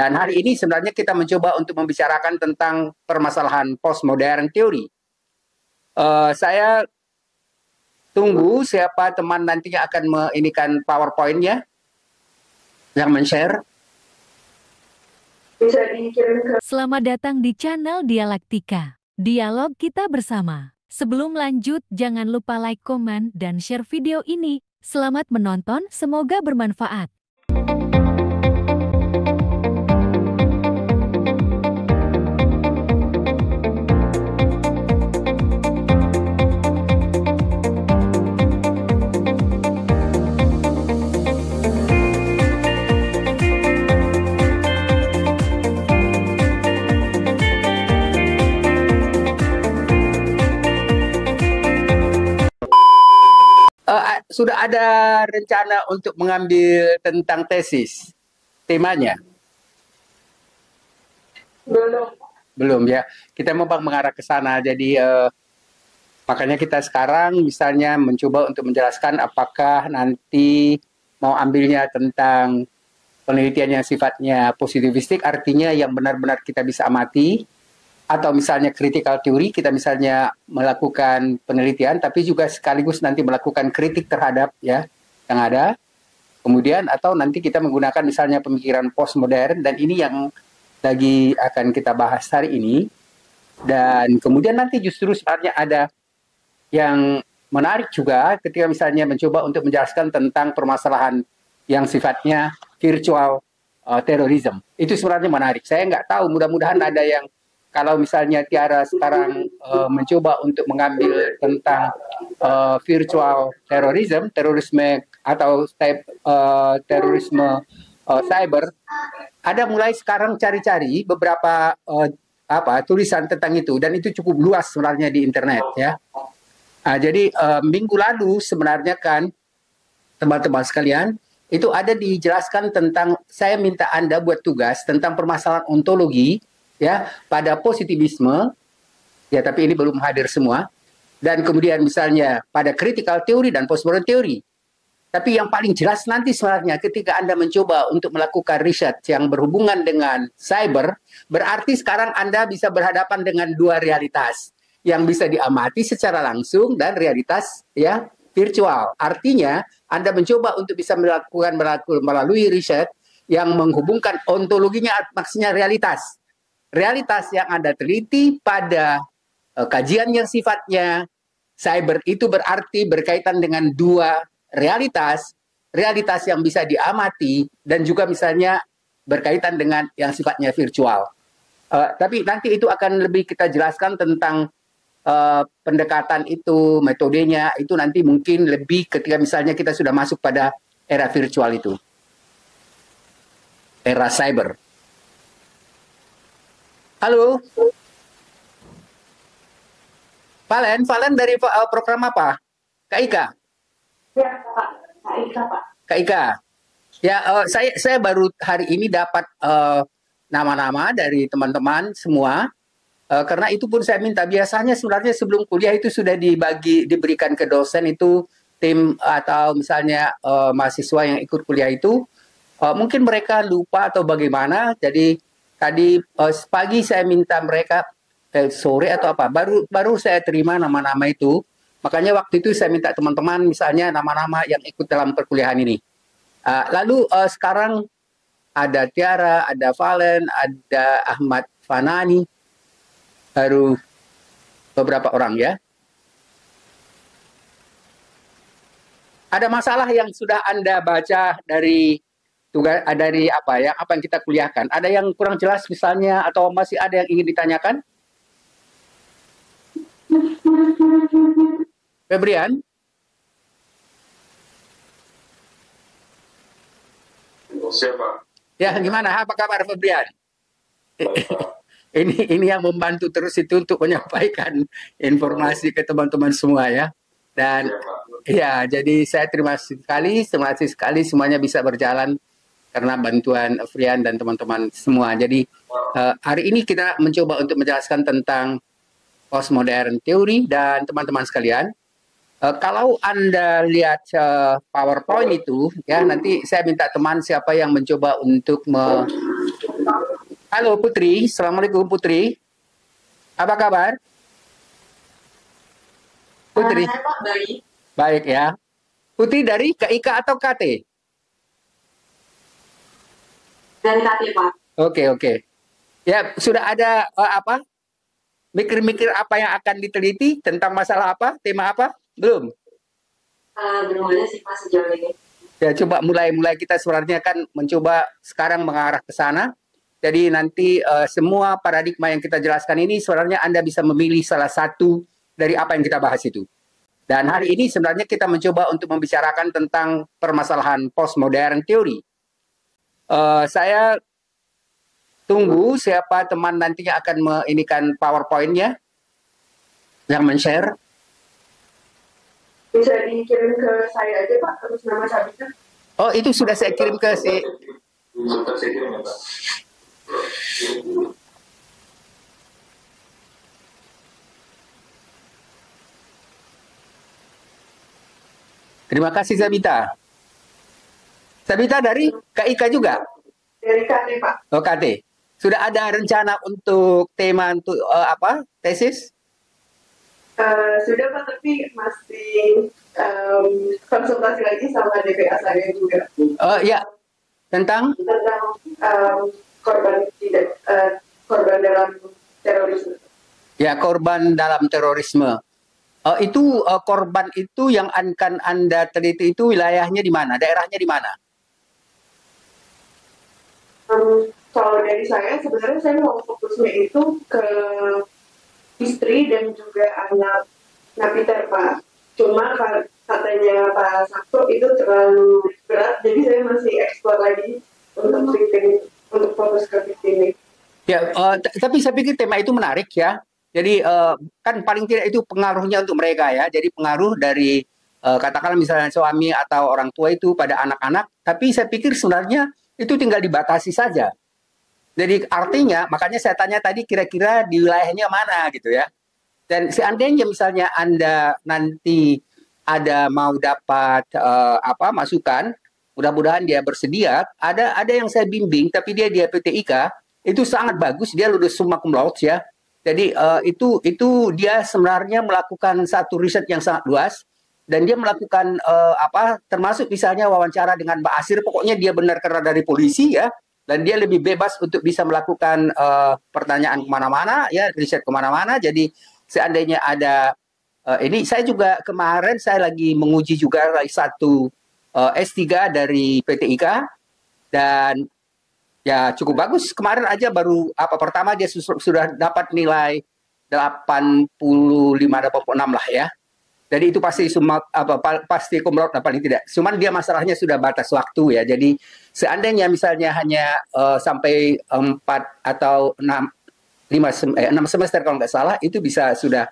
Dan hari ini sebenarnya kita mencoba untuk membicarakan tentang permasalahan postmodern teori. Saya tunggu siapa teman nantinya akan menginikan PowerPoint-nya yang men-share. Selamat datang di channel Dialektika. Dialog kita bersama. Sebelum lanjut, jangan lupa like, komen, dan share video ini. Selamat menonton, semoga bermanfaat. Sudah ada rencana untuk mengambil tentang tesis temanya? Belum ya. Kita memang mengarah ke sana. Jadi makanya kita sekarang misalnya mencoba untuk menjelaskan apakah nanti mau ambilnya tentang penelitian yang sifatnya positivistik, artinya yang benar-benar kita bisa amati, atau misalnya critical theory, kita misalnya melakukan penelitian, tapi juga sekaligus nanti melakukan kritik terhadap ya yang ada. Kemudian atau nanti kita menggunakan misalnya pemikiran postmodern, dan ini yang lagi akan kita bahas hari ini. Dan kemudian nanti justru sebenarnya ada yang menarik juga ketika misalnya mencoba untuk menjelaskan tentang permasalahan yang sifatnya virtual terrorism. Itu sebenarnya menarik. Saya nggak tahu, mudah-mudahan ada yang, kalau misalnya Tiara sekarang mencoba untuk mengambil tentang virtual terrorism, terorisme atau terorisme cyber, ada mulai sekarang cari-cari beberapa tulisan tentang itu, dan itu cukup luas sebenarnya di internet ya. Jadi minggu lalu sebenarnya kan teman-teman sekalian, itu ada dijelaskan tentang, saya minta Anda buat tugas tentang permasalahan ontologi ya pada positivisme ya, tapi ini belum hadir semua, dan kemudian misalnya pada critical theory dan postmodern theory. Tapi yang paling jelas nanti sebenarnya ketika Anda mencoba untuk melakukan riset yang berhubungan dengan cyber, berarti sekarang Anda bisa berhadapan dengan dua realitas yang bisa diamati secara langsung dan realitas ya virtual. Artinya Anda mencoba untuk bisa melakukan melalui riset yang menghubungkan ontologinya, maksudnya realitas yang Anda teliti pada kajian yang sifatnya cyber, itu berarti berkaitan dengan dua realitas yang bisa diamati dan juga misalnya berkaitan dengan yang sifatnya virtual. Tapi nanti itu akan lebih kita jelaskan tentang pendekatan itu, metodenya, itu nanti mungkin lebih ketika misalnya kita sudah masuk pada era virtual itu, era cyber. Halo, Valen dari program apa? Kak Ika? Ya, Pak. Kak Ika, Pak. Kak Ika. Ya, saya baru hari ini dapat nama-nama dari teman-teman semua. Karena itu pun saya minta, biasanya sebenarnya sebelum kuliah itu sudah diberikan ke dosen itu, tim atau misalnya mahasiswa yang ikut kuliah itu, mungkin mereka lupa atau bagaimana. Jadi tadi pagi saya minta mereka, sore atau apa, baru saya terima nama-nama itu. Makanya waktu itu saya minta teman-teman misalnya nama-nama yang ikut dalam perkuliahan ini. Lalu sekarang ada Tiara, ada Valen, ada Ahmad Fanani, baru beberapa orang ya. Ada masalah yang sudah Anda baca dari tugas, dari apa yang kita kuliahkan? Ada yang kurang jelas misalnya, atau masih ada yang ingin ditanyakan? Febrian? Siapa? Ya, gimana? Apa kabar Febrian? Ini yang membantu terus itu untuk menyampaikan informasi ke teman-teman semua ya. Dan ya, jadi saya terima kasih sekali semuanya bisa berjalan karena bantuan Frian dan teman-teman semua. Jadi hari ini kita mencoba untuk menjelaskan tentang postmodern teori, dan teman-teman sekalian, kalau Anda lihat PowerPoint itu, ya nanti saya minta teman siapa yang mencoba untuk Halo Putri, Assalamualaikum Putri. Apa kabar? Putri, Saya Pak baik baik ya. Putri dari KIK atau KT? dari KT Pak. Oke, oke. Ya, sudah ada apa? Mikir-mikir apa yang akan diteliti tentang masalah apa? Tema apa? Belum. Belum ada sih Pak sejauh ini. Ya, coba mulai-mulai kita sebenarnya kan mencoba sekarang mengarah ke sana. Jadi nanti semua paradigma yang kita jelaskan ini sebenarnya Anda bisa memilih salah satu dari apa yang kita bahas itu. Dan hari ini sebenarnya kita mencoba untuk membicarakan tentang permasalahan postmodern teori. Saya tunggu siapa teman nantinya akan menginikan PowerPoint-nya yang men-share. Bisa dikirim ke saya aja Pak, terus nama Sabita. Oh, itu sudah saya kirim ke si. Sebentar saya kirim ya, Pak. Terima kasih Sabita. Sabita dari KIK juga? Dari KT Pak. Oh, KT. Sudah ada rencana untuk tema untuk apa? Tesis? Sudah Pak, tapi masih konsultasi lagi sama DPA saya juga Oh, ya. Tentang korban tidak korban dalam terorisme. ya korban dalam terorisme. Itu korban itu yang akan Anda teliti itu wilayahnya di mana? Daerahnya di mana? Kalau dari saya sebenarnya saya mau fokusnya itu ke istri dan juga anak Napiter Pak. Cuma katanya Pak Sabto itu terlalu berat, jadi saya masih eksplor lagi untuk victim, untuk fokus ke victim. Ya, tapi saya pikir tema itu menarik ya. Jadi kan paling tidak itu pengaruhnya untuk mereka ya. Jadi pengaruh dari katakanlah misalnya suami atau orang tua itu pada anak-anak. Tapi saya pikir sebenarnya itu tinggal dibatasi saja. Jadi artinya makanya saya tanya tadi kira-kira di wilayahnya mana gitu ya. Dan seandainya misalnya Anda nanti ada mau dapat apa masukan, mudah-mudahan dia bersedia. Ada yang saya bimbing tapi dia di PTIK itu sangat bagus, dia lulus summa cum laude ya. Jadi itu dia sebenarnya melakukan satu riset yang sangat luas dan dia melakukan apa termasuk misalnya wawancara dengan Mbak Asir, pokoknya dia benar karena dari polisi ya, dan dia lebih bebas untuk bisa melakukan pertanyaan kemana-mana ya, riset kemana-mana. Jadi seandainya ada ini saya juga kemarin saya lagi menguji juga satu S3 dari PTIK dan ya cukup bagus. Kemarin aja baru apa pertama dia sudah dapat nilai 85 86 lah ya. Jadi itu pasti semua apa pasti cum laude paling tidak. Cuman dia masalahnya sudah batas waktu ya. Jadi seandainya misalnya hanya sampai 4 atau 6 semester kalau nggak salah itu bisa sudah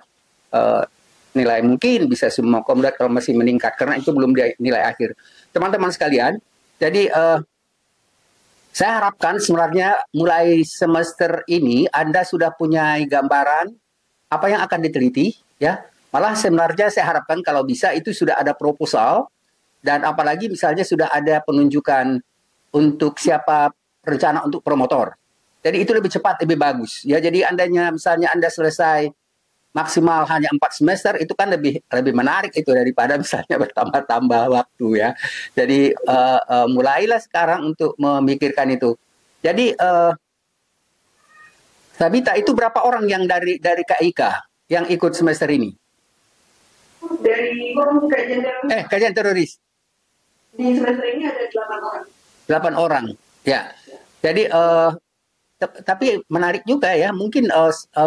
nilai mungkin bisa semua cum laude kalau masih meningkat karena itu belum nilai akhir. Teman-teman sekalian, jadi saya harapkan sebenarnya mulai semester ini Anda sudah punya gambaran apa yang akan diteliti ya. Malah sebenarnya saya harapkan kalau bisa itu sudah ada proposal dan apalagi misalnya sudah ada penunjukan untuk siapa rencana untuk promotor. Jadi itu lebih cepat, lebih bagus ya. Jadi misalnya Anda selesai maksimal hanya 4 semester itu kan lebih menarik itu daripada misalnya bertambah-tambah waktu ya. Jadi mulailah sekarang untuk memikirkan itu. Jadi Sabita itu berapa orang yang dari KIK yang ikut semester ini? Dari kajian teroris. Kajian teroris. Di semester ini ada 8 orang. 8 orang. Ya. Jadi tapi menarik juga ya, mungkin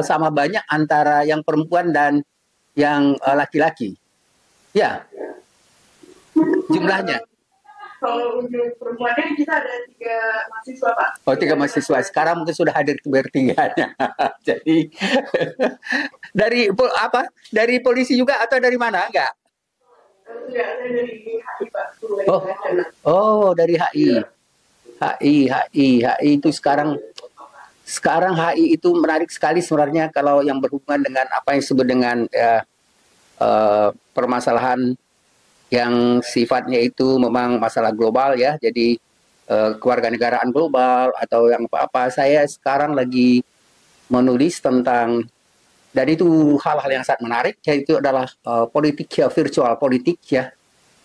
sama banyak antara yang perempuan dan yang laki-laki. Ya, jumlahnya. Kalau untuk perempuannya kita ada 3 mahasiswa Pak. Oh, 3 mahasiswa. Sekarang mungkin sudah hadir bertiganya. Jadi dari apa? Dari polisi juga atau dari mana? Enggak. Sudah ada dari HI Pak. Oh, dari HI. HI itu sekarang HI itu menarik sekali sebenarnya kalau yang berhubungan dengan apa yang disebut dengan permasalahan yang sifatnya itu memang masalah global ya. Jadi kewarganegaraan global atau yang apa-apa. Saya sekarang lagi menulis tentang, dan itu hal-hal yang sangat menarik, yaitu adalah politik ya, virtual politik ya.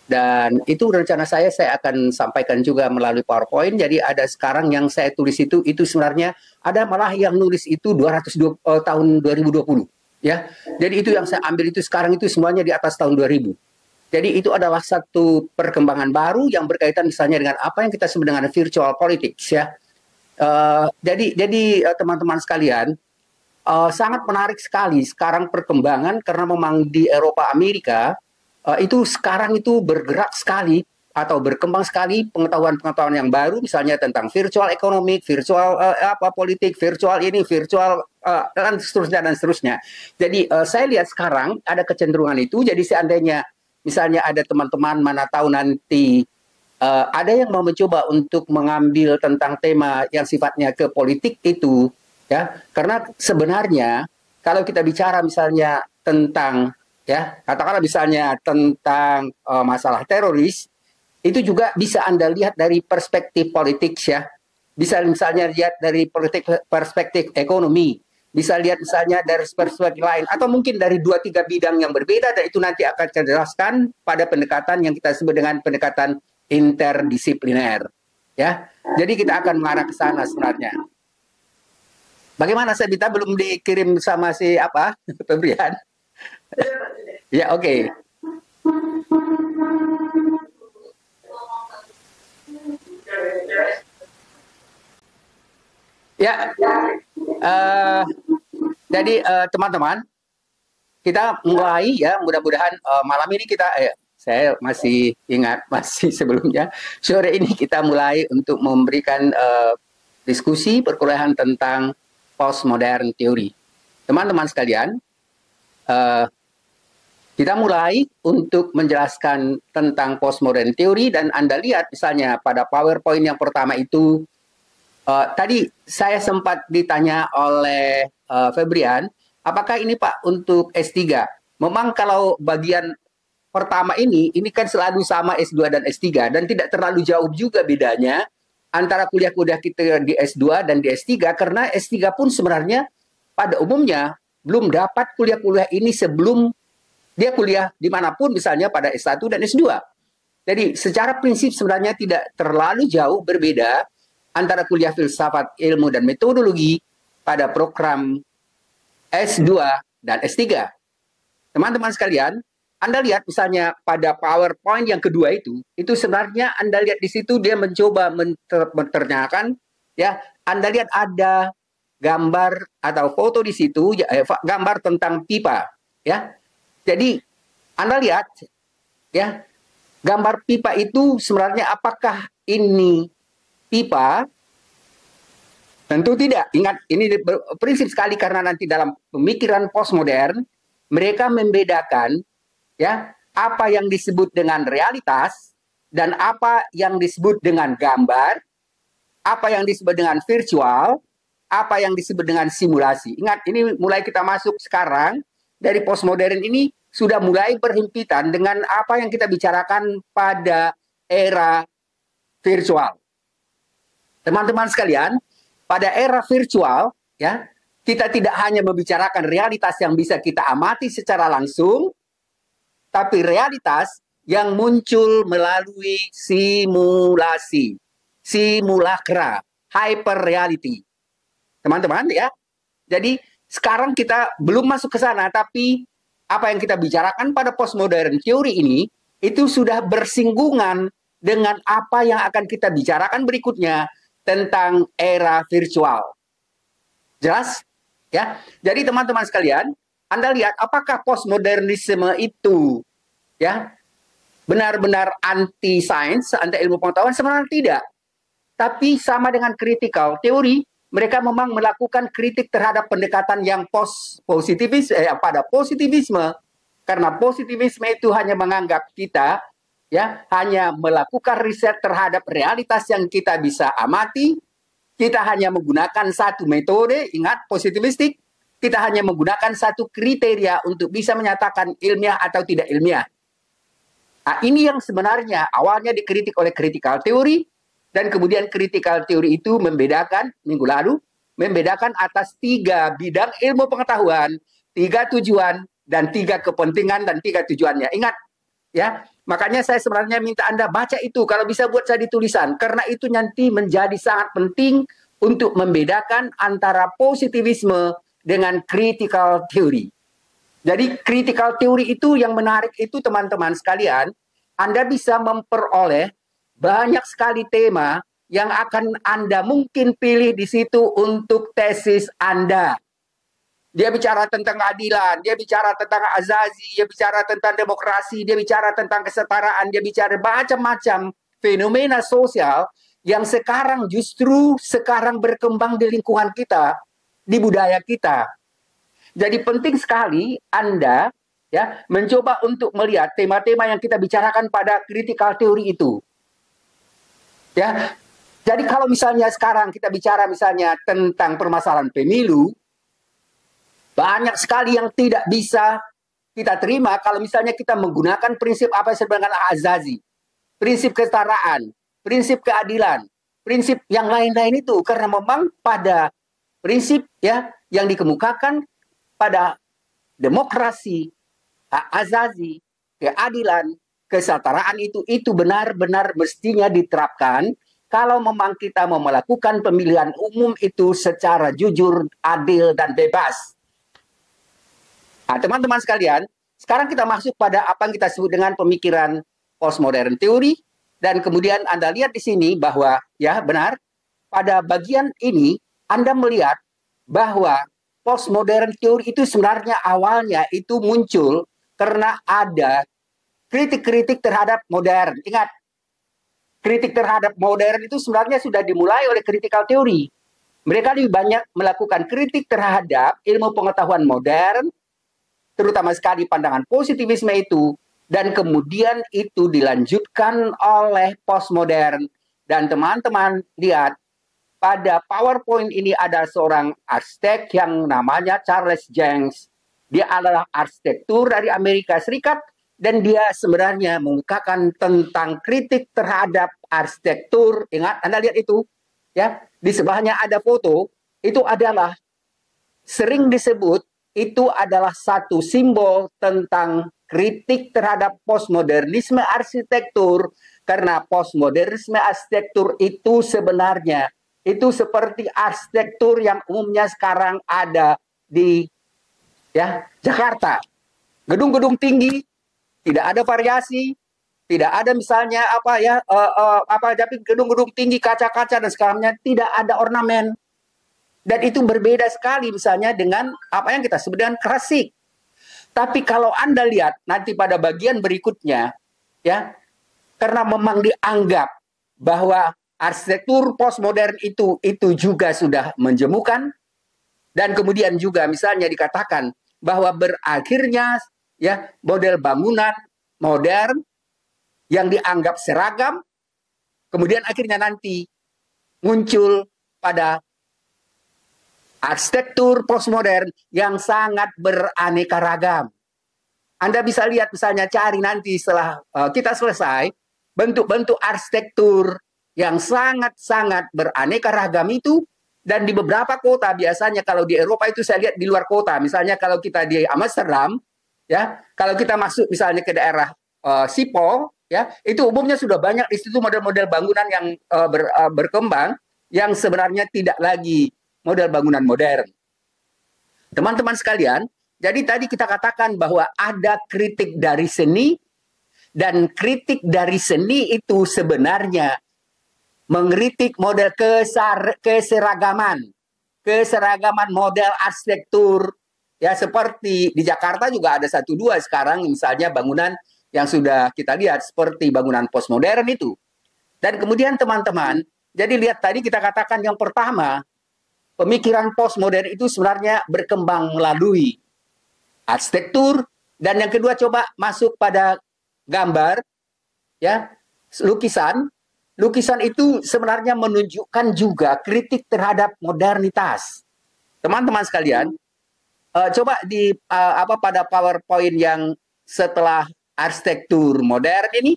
Dan itu rencana saya akan sampaikan juga melalui PowerPoint. Jadi ada sekarang yang saya tulis itu sebenarnya ada malah yang nulis itu 220, tahun 2020 ya. Jadi itu yang saya ambil itu sekarang itu semuanya di atas tahun 2000. Jadi itu adalah satu perkembangan baru yang berkaitan misalnya dengan apa yang kita sebut dengan virtual politics ya. Jadi teman-teman sekalian, sangat menarik sekali sekarang perkembangan karena memang di Eropa Amerika itu sekarang itu bergerak sekali atau berkembang sekali pengetahuan-pengetahuan yang baru misalnya tentang virtual economic, virtual politik, virtual ini, virtual dan seterusnya. Jadi saya lihat sekarang ada kecenderungan itu. Jadi seandainya misalnya ada teman-teman mana tahu nanti ada yang mau mencoba untuk mengambil tentang tema yang sifatnya ke politik itu ya, karena sebenarnya kalau kita bicara misalnya tentang ya, katakanlah misalnya tentang masalah teroris, itu juga bisa Anda lihat dari perspektif politik ya. Bisa misalnya lihat dari perspektif ekonomi, bisa lihat misalnya dari perspektif lain, atau mungkin dari 2-3 bidang yang berbeda, dan itu nanti akan saya jelaskan pada pendekatan yang kita sebut dengan pendekatan interdisipliner. Ya, jadi kita akan mengarah ke sana sebenarnya. Bagaimana saya minta belum dikirim sama si Febrian? Ya, oke. Ya, jadi teman-teman, kita mulai ya, mudah-mudahan malam ini kita, saya masih ingat, masih sebelumnya, sore ini kita mulai untuk memberikan diskusi perkuliahan tentang postmodern teori. Teman-teman sekalian, kita mulai untuk menjelaskan tentang postmodern teori, dan Anda lihat misalnya pada PowerPoint yang pertama itu, tadi saya sempat ditanya oleh Febrian, apakah ini Pak untuk S3? Memang kalau bagian pertama ini kan selalu sama S2 dan S3, dan tidak terlalu jauh juga bedanya antara kuliah-kuliah kita di S2 dan di S3, karena S3 pun sebenarnya pada umumnya belum dapat kuliah-kuliah ini sebelum dia kuliah dimanapun, misalnya pada S1 dan S2. Jadi secara prinsip sebenarnya tidak terlalu jauh berbeda antara kuliah filsafat, ilmu, dan metodologi pada program S2 dan S3. Teman-teman sekalian, Anda lihat misalnya pada PowerPoint yang kedua itu sebenarnya Anda lihat di situ dia mencoba menternakan, ya, Anda lihat ada gambar atau foto di situ, gambar tentang pipa, ya. Jadi Anda lihat ya, gambar pipa itu sebenarnya apakah ini pipa? Tentu tidak. Ingat, ini prinsip sekali karena nanti dalam pemikiran postmodern mereka membedakan ya apa yang disebut dengan realitas dan apa yang disebut dengan gambar, apa yang disebut dengan virtual, apa yang disebut dengan simulasi. Ingat, ini mulai kita masuk sekarang dari postmodern ini sudah mulai berhimpitan dengan apa yang kita bicarakan pada era virtual. Teman-teman sekalian, pada era virtual, ya, kita tidak hanya membicarakan realitas yang bisa kita amati secara langsung, tapi realitas yang muncul melalui simulasi, simulacra, hyper reality. Teman-teman ya. Jadi sekarang kita belum masuk ke sana, tapi apa yang kita bicarakan pada postmodern teori ini itu sudah bersinggungan dengan apa yang akan kita bicarakan berikutnya tentang era virtual. Jelas? Ya. Jadi teman-teman sekalian, Anda lihat apakah postmodernisme itu ya benar-benar anti sains, anti ilmu pengetahuan? Sebenarnya tidak. Tapi sama dengan critical teori, mereka memang melakukan kritik terhadap pendekatan yang positivis pada positivisme, karena positivisme itu hanya menganggap kita ya hanya melakukan riset terhadap realitas yang kita bisa amati. Kita hanya menggunakan satu metode, ingat positivistik, kita hanya menggunakan satu kriteria untuk bisa menyatakan ilmiah atau tidak ilmiah. Nah, ini yang sebenarnya awalnya dikritik oleh critical teori, Dan kemudian critical theory itu membedakan, minggu lalu, membedakan atas 3 bidang ilmu pengetahuan, 3 tujuan, dan 3 kepentingan, dan 3 tujuannya. Ingat, ya. Makanya saya sebenarnya minta Anda baca itu, kalau bisa buat saya di tulisan, karena itu nanti menjadi sangat penting untuk membedakan antara positivisme dengan critical theory. Jadi critical theory itu yang menarik itu teman-teman sekalian, Anda bisa memperoleh banyak sekali tema yang akan Anda mungkin pilih di situ untuk tesis Anda. Dia bicara tentang keadilan, dia bicara tentang azazi, dia bicara tentang demokrasi, dia bicara tentang kesetaraan, dia bicara macam-macam fenomena sosial yang sekarang justru sekarang berkembang di lingkungan kita, di budaya kita. Jadi penting sekali Anda ya mencoba untuk melihat tema-tema yang kita bicarakan pada critical theory itu. Ya. Jadi kalau misalnya sekarang kita bicara misalnya tentang permasalahan pemilu, banyak sekali yang tidak bisa kita terima kalau misalnya kita menggunakan prinsip apa yang disebut dengan azazi, prinsip kesetaraan, prinsip keadilan, prinsip yang lain-lain itu, karena memang pada prinsip ya yang dikemukakan pada demokrasi, hak azazi, keadilan, kesetaraan itu benar-benar mestinya diterapkan kalau memang kita mau melakukan pemilihan umum itu secara jujur, adil, dan bebas. Nah, teman-teman sekalian, sekarang kita masuk pada apa yang kita sebut dengan pemikiran postmodern theory, dan kemudian Anda lihat di sini bahwa ya benar pada bagian ini Anda melihat bahwa postmodern theory itu sebenarnya awalnya itu muncul karena ada kritik-kritik terhadap modern. Ingat, kritik terhadap modern itu sebenarnya sudah dimulai oleh critical theory. Mereka lebih banyak melakukan kritik terhadap ilmu pengetahuan modern, terutama sekali pandangan positivisme itu, dan kemudian itu dilanjutkan oleh postmodern. Dan teman-teman lihat, pada PowerPoint ini ada seorang arsitek yang namanya Charles Jencks. Dia adalah arsitektur dari Amerika Serikat, dan dia sebenarnya mengungkapkan tentang kritik terhadap arsitektur. Ingat, Anda lihat itu, ya, di sebelahnya ada foto, itu adalah sering disebut itu adalah satu simbol tentang kritik terhadap postmodernisme arsitektur, karena postmodernisme arsitektur itu sebenarnya itu seperti arsitektur yang umumnya sekarang ada di ya Jakarta. Gedung-gedung tinggi, tidak ada variasi, tidak ada misalnya tapi gedung-gedung tinggi kaca-kaca dan sekarangnya tidak ada ornamen. Dan itu berbeda sekali misalnya dengan apa yang kita sebut dengan klasik. Tapi kalau Anda lihat nanti pada bagian berikutnya, ya, karena memang dianggap bahwa arsitektur postmodern itu juga sudah menjemukan, dan kemudian juga misalnya dikatakan bahwa berakhirnya ya model bangunan modern yang dianggap seragam, kemudian akhirnya nanti muncul pada arsitektur postmodern yang sangat beraneka ragam. Anda bisa lihat misalnya cari nanti setelah kita selesai bentuk-bentuk arsitektur yang sangat-sangat beraneka ragam itu, dan di beberapa kota biasanya kalau di Eropa itu saya lihat di luar kota, misalnya kalau kita di Amsterdam, ya kalau kita masuk misalnya ke daerah Schiphol, ya itu umumnya sudah banyak di situ model-model bangunan yang berkembang yang sebenarnya tidak lagi model bangunan modern. Teman-teman sekalian, jadi tadi kita katakan bahwa ada kritik dari seni, dan kritik dari seni itu sebenarnya mengkritik model keseragaman model arsitektur. Ya seperti di Jakarta juga ada 1-2 sekarang misalnya bangunan yang sudah kita lihat seperti bangunan postmodern itu. Dan kemudian teman-teman, jadi lihat tadi kita katakan yang pertama, pemikiran postmodern itu sebenarnya berkembang melalui arsitektur, dan yang kedua coba masuk pada gambar, ya lukisan. Lukisan itu sebenarnya menunjukkan juga kritik terhadap modernitas. Teman-teman sekalian, coba di pada PowerPoint yang setelah arsitektur modern ini,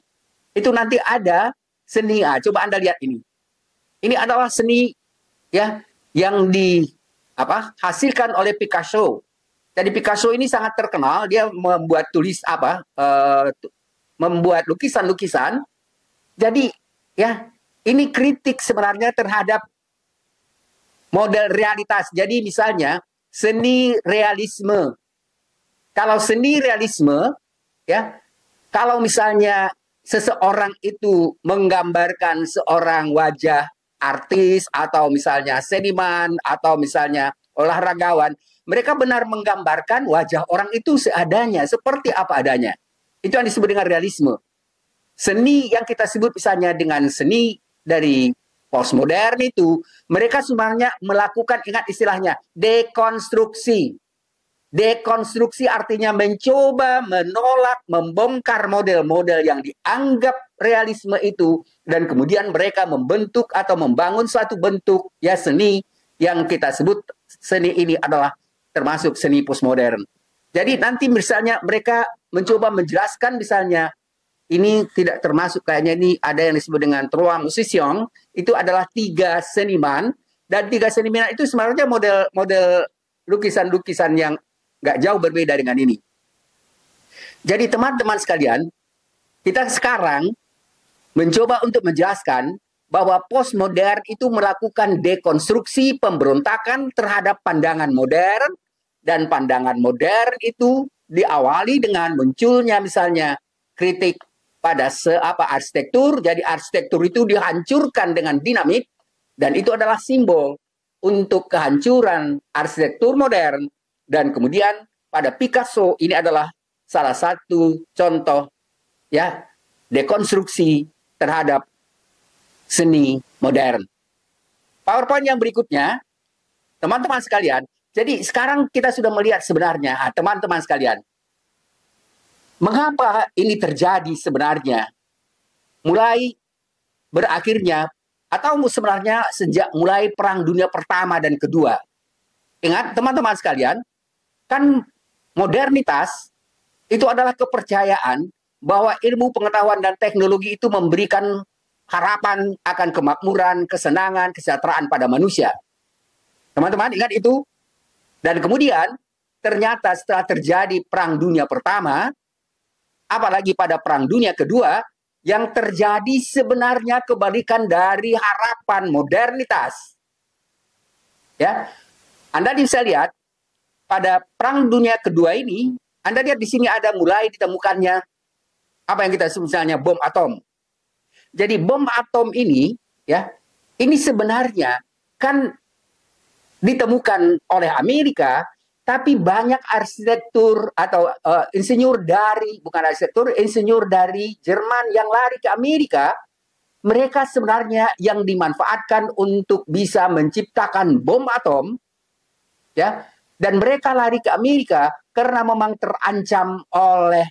itu nanti ada seni. Coba Anda lihat ini. Ini adalah seni ya yang hasilkan oleh Picasso. Jadi Picasso ini sangat terkenal, dia membuat membuat lukisan-lukisan. Jadi ya ini kritik sebenarnya terhadap model realitas. Jadi misalnya seni realisme. Kalau seni realisme ya, kalau misalnya seseorang itu menggambarkan seorang wajah artis atau misalnya seniman atau misalnya olahragawan, mereka benar menggambarkan wajah orang itu seadanya, seperti apa adanya. Itu yang disebut dengan realisme. Seni yang kita sebut misalnya dengan seni dari postmodern itu, mereka sebenarnya melakukan, ingat istilahnya, dekonstruksi. Dekonstruksi artinya mencoba, menolak, membongkar model-model yang dianggap realisme itu, dan kemudian mereka membentuk atau membangun suatu bentuk ya seni yang kita sebut seni ini adalah termasuk seni postmodern. Jadi nanti misalnya mereka mencoba menjelaskan misalnya ini tidak termasuk, kayaknya ini ada yang disebut dengan trois musiciens, itu adalah 3 seniman, dan 3 seniman itu sebenarnya model lukisan-lukisan yang nggak jauh berbeda dengan ini. Jadi teman-teman sekalian, kita sekarang mencoba untuk menjelaskan bahwa postmodern itu melakukan dekonstruksi pemberontakan terhadap pandangan modern, dan pandangan modern itu diawali dengan munculnya misalnya kritik pada arsitektur. Jadi arsitektur itu dihancurkan dengan dinamit, dan itu adalah simbol untuk kehancuran arsitektur modern. Dan kemudian pada Picasso ini adalah salah satu contoh ya dekonstruksi terhadap seni modern. PowerPoint yang berikutnya, teman-teman sekalian. Jadi sekarang kita sudah melihat sebenarnya, teman-teman sekalian, mengapa ini terjadi sebenarnya? Mulai berakhirnya, atau sebenarnya sejak mulai Perang Dunia Pertama dan Kedua. Ingat teman-teman sekalian, kan modernitas itu adalah kepercayaan bahwa ilmu pengetahuan dan teknologi itu memberikan harapan akan kemakmuran, kesenangan, kesejahteraan pada manusia. Teman-teman ingat itu? Dan kemudian ternyata setelah terjadi Perang Dunia Pertama, apalagi pada Perang Dunia Kedua, yang terjadi sebenarnya kebalikan dari harapan modernitas. Ya, Anda bisa lihat pada Perang Dunia Kedua ini, Anda lihat di sini ada mulai ditemukannya apa yang kita sebut misalnya bom atom. Jadi bom atom ini, ya, ini sebenarnya kan ditemukan oleh Amerika, tapi banyak arsitektur atau insinyur dari Jerman yang lari ke Amerika. Mereka sebenarnya yang dimanfaatkan untuk bisa menciptakan bom atom, ya. Dan mereka lari ke Amerika karena memang terancam oleh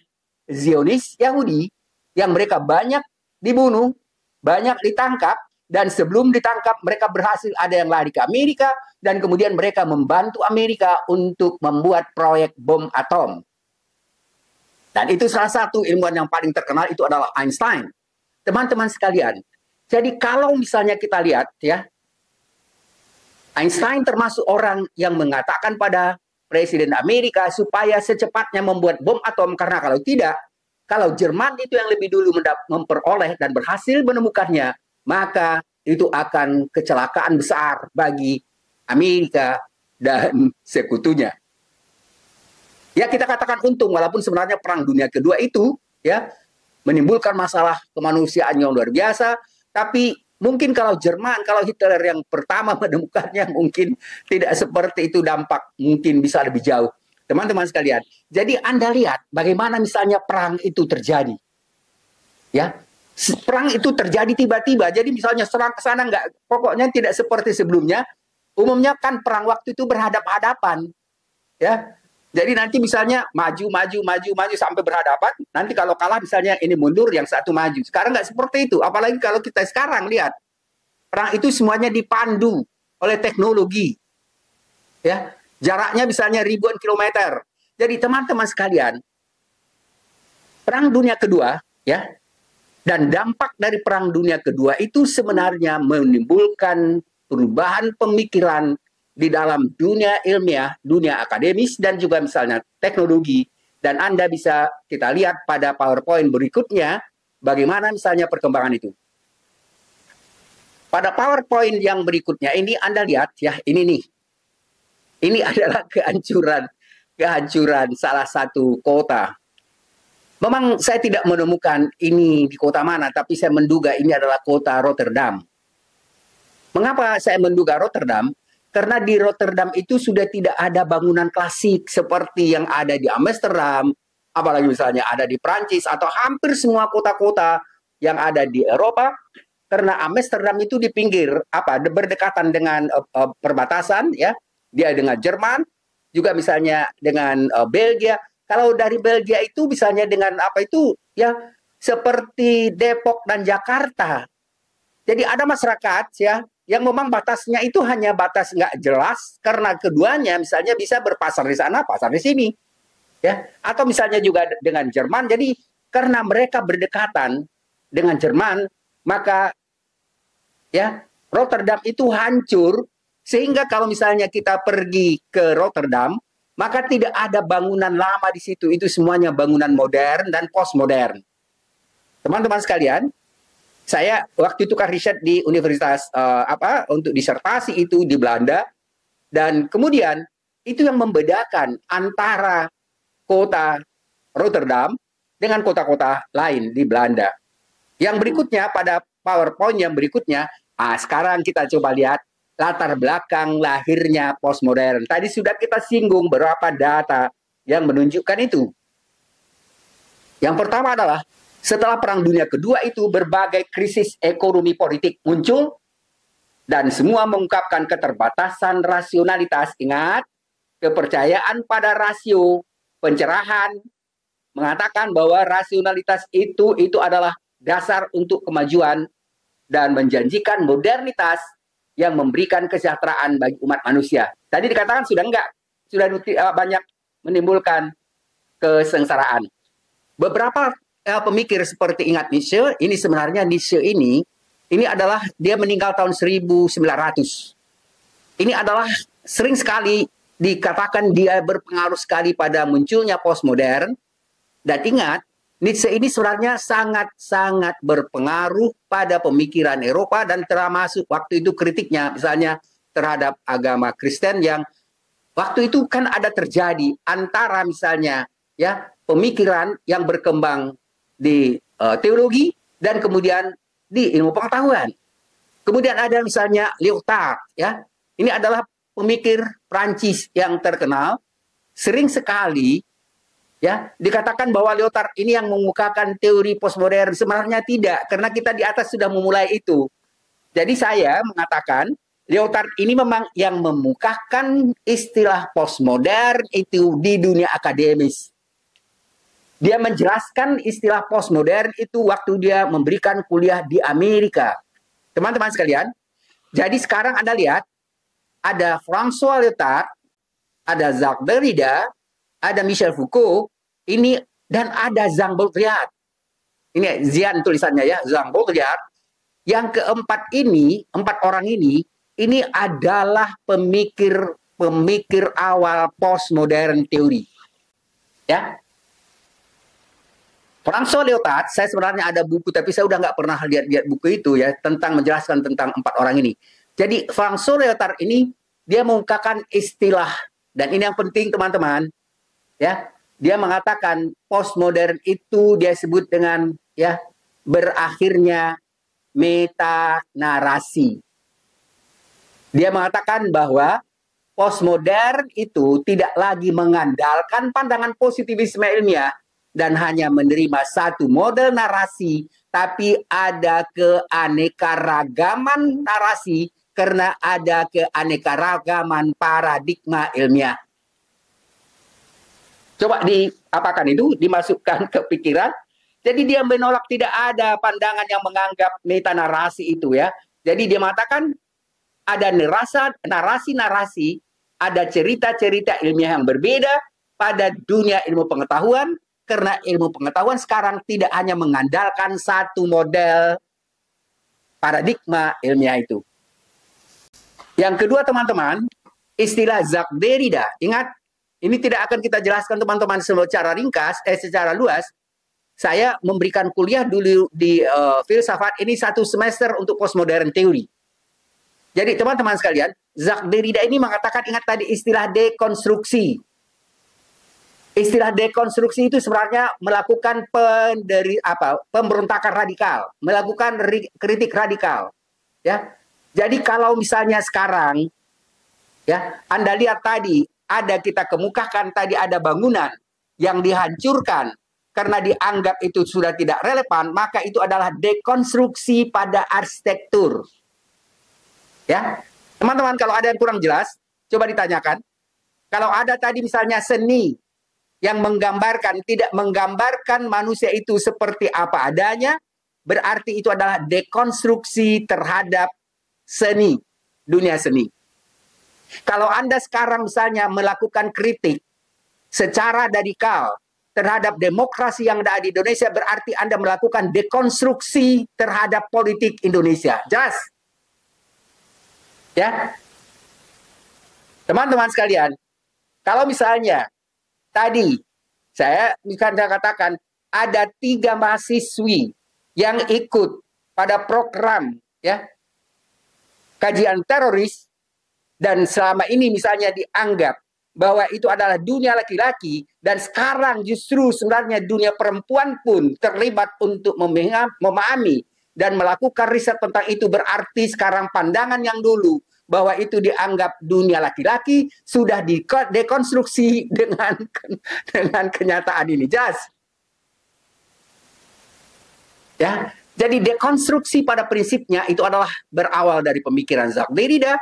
Zionis Yahudi yang mereka banyak dibunuh, banyak ditangkap, dan sebelum ditangkap mereka berhasil ada yang lari ke Amerika, dan kemudian mereka membantu Amerika untuk membuat proyek bom atom. Dan itu salah satu ilmuwan yang paling terkenal itu adalah Einstein. Teman-teman sekalian, jadi kalau misalnya kita lihat ya, Einstein termasuk orang yang mengatakan pada Presiden Amerika supaya secepatnya membuat bom atom, karena kalau tidak, kalau Jerman itu yang lebih dulu memperoleh dan berhasil menemukannya, maka itu akan kecelakaan besar bagi Amerika dan sekutunya. Ya, kita katakan untung, walaupun sebenarnya Perang Dunia Kedua itu ya menimbulkan masalah kemanusiaan yang luar biasa, tapi mungkin kalau Jerman, kalau Hitler yang pertama menemukannya, mungkin tidak seperti itu dampak, mungkin bisa lebih jauh. Teman-teman sekalian, jadi Anda lihat bagaimana misalnya perang itu terjadi. Ya, perang itu terjadi tiba-tiba. Jadi misalnya serang ke sana, pokoknya tidak seperti sebelumnya. Umumnya kan perang waktu itu berhadap-hadapan. Ya, jadi nanti misalnya maju sampai berhadapan. Nanti kalau kalah misalnya ini mundur, yang satu maju. Sekarang nggak seperti itu. Apalagi kalau kita sekarang lihat, perang itu semuanya dipandu oleh teknologi. Ya, jaraknya misalnya ribuan kilometer. Jadi teman-teman sekalian, Perang Dunia Kedua, ya, Dan dampak dari Perang Dunia Kedua itu sebenarnya menimbulkan perubahan pemikiran di dalam dunia ilmiah, dunia akademis, dan juga misalnya teknologi. Dan Anda bisa kita lihat pada PowerPoint berikutnya, bagaimana misalnya perkembangan itu. Pada PowerPoint yang berikutnya ini Anda lihat ya, ini nih. Ini adalah kehancuran salah satu kota. Memang saya tidak menemukan ini di kota mana, tapi saya menduga ini adalah kota Rotterdam. Mengapa saya menduga Rotterdam? Karena di Rotterdam itu sudah tidak ada bangunan klasik seperti yang ada di Amsterdam, apalagi misalnya ada di Prancis atau hampir semua kota-kota yang ada di Eropa. Karena Amsterdam itu di pinggir, berdekatan dengan perbatasan, ya, dia dengan Jerman, juga misalnya dengan Belgia. Kalau dari Belgia itu misalnya dengan ya seperti Depok dan Jakarta. Jadi ada masyarakat ya yang memang batasnya itu hanya batas nggak jelas karena keduanya misalnya bisa berpasar di sana, pasar di sini. Ya, atau misalnya juga dengan Jerman. Jadi karena mereka berdekatan dengan Jerman, maka ya Rotterdam itu hancur sehingga kalau misalnya kita pergi ke Rotterdam, maka tidak ada bangunan lama di situ. Itu semuanya bangunan modern dan postmodern. Teman-teman sekalian, saya waktu itu kan riset di universitas untuk disertasi itu di Belanda. Dan kemudian itu yang membedakan antara kota Rotterdam dengan kota-kota lain di Belanda. Yang berikutnya pada PowerPoint yang berikutnya, sekarang kita coba lihat latar belakang lahirnya postmodern. Tadi sudah kita singgung beberapa data yang menunjukkan itu. Yang pertama adalah setelah Perang Dunia Kedua itu berbagai krisis ekonomi politik muncul dan semua mengungkapkan keterbatasan rasionalitas. Ingat, kepercayaan pada rasio, pencerahan, mengatakan bahwa rasionalitas itu adalah dasar untuk kemajuan dan menjanjikan modernitas yang memberikan kesejahteraan bagi umat manusia. Tadi dikatakan sudah enggak, sudah banyak menimbulkan kesengsaraan. Beberapa pemikir seperti ingat Nietzsche, ini sebenarnya Nietzsche ini adalah dia meninggal tahun 1900. Ini adalah sering sekali dikatakan dia berpengaruh sekali pada munculnya postmodern. Dan ingat, Nietzsche ini sebenarnya sangat-sangat berpengaruh pada pemikiran Eropa dan termasuk waktu itu kritiknya misalnya terhadap agama Kristen yang waktu itu kan ada terjadi antara misalnya ya pemikiran yang berkembang di teologi dan kemudian di ilmu pengetahuan. Kemudian ada misalnya Lyotard ya. Ini adalah pemikir Prancis yang terkenal, sering sekali ya, dikatakan bahwa Lyotard ini yang mengemukakan teori postmodern. Sebenarnya tidak, karena kita di atas sudah memulai itu. Jadi saya mengatakan Lyotard ini memang yang memukakan istilah postmodern itu di dunia akademis. Dia menjelaskan istilah postmodern itu waktu dia memberikan kuliah di Amerika. Teman-teman sekalian, jadi sekarang Anda lihat, ada François Lyotard, ada Jacques Derrida, ada Michel Foucault, ini dan ada Jean Baudrillard. Ini Zian tulisannya ya, Jean Baudrillard. Yang keempat ini, 4 orang ini adalah pemikir awal postmodern teori. Ya. François Lyotard, saya sebenarnya ada buku, tapi saya udah nggak pernah lihat buku itu ya, tentang menjelaskan tentang 4 orang ini. Jadi François Lyotard ini, dia mengungkapkan istilah, dan ini yang penting teman-teman, ya, dia mengatakan postmodern itu dia sebut dengan ya berakhirnya metanarasi. Dia mengatakan bahwa postmodern itu tidak lagi mengandalkan pandangan positivisme ilmiah dan hanya menerima satu model narasi, tapi ada keanekaragaman narasi karena ada keanekaragaman paradigma ilmiah. Coba diapakan itu, dimasukkan ke pikiran. Jadi dia menolak tidak ada pandangan yang menganggap metanarasi itu ya. Jadi dia mengatakan ada narasi-narasi, ada cerita-cerita ilmiah yang berbeda pada dunia ilmu pengetahuan Karena ilmu pengetahuan sekarang tidak hanya mengandalkan satu model paradigma ilmiah itu. Yang kedua teman-teman, istilah Jacques Derrida. Ingat, ini tidak akan kita jelaskan teman-teman secara ringkas, secara luas. Saya memberikan kuliah dulu di filsafat ini 1 semester untuk postmodern teori. Jadi teman-teman sekalian, Jacques Derrida ini mengatakan, ingat tadi istilah dekonstruksi. Istilah dekonstruksi itu sebenarnya melakukan pemberontakan radikal, melakukan kritik radikal. Ya, jadi kalau misalnya sekarang, ya, Anda lihat tadi kita kemukakan tadi ada bangunan yang dihancurkan karena dianggap itu sudah tidak relevan, maka itu adalah dekonstruksi pada arsitektur. Ya, teman-teman, kalau ada yang kurang jelas, coba ditanyakan. Kalau ada tadi misalnya seni yang menggambarkan, tidak menggambarkan manusia itu seperti apa adanya, berarti itu adalah dekonstruksi terhadap seni, dunia seni. Kalau Anda sekarang misalnya melakukan kritik secara radikal terhadap demokrasi yang ada di Indonesia, berarti Anda melakukan dekonstruksi terhadap politik Indonesia. Jelas? Ya? Teman-teman sekalian, kalau misalnya tadi saya katakan ada 3 mahasiswi yang ikut pada program ya kajian teroris dan selama ini misalnya dianggap bahwa itu adalah dunia laki-laki dan sekarang justru sebenarnya dunia perempuan pun terlibat untuk memahami dan melakukan riset tentang itu, berarti sekarang pandangan yang dulu bahwa itu dianggap dunia laki-laki sudah dekonstruksi dengan kenyataan ini. Jelas? Ya, jadi dekonstruksi pada prinsipnya itu adalah berawal dari pemikiran Jacques Derrida.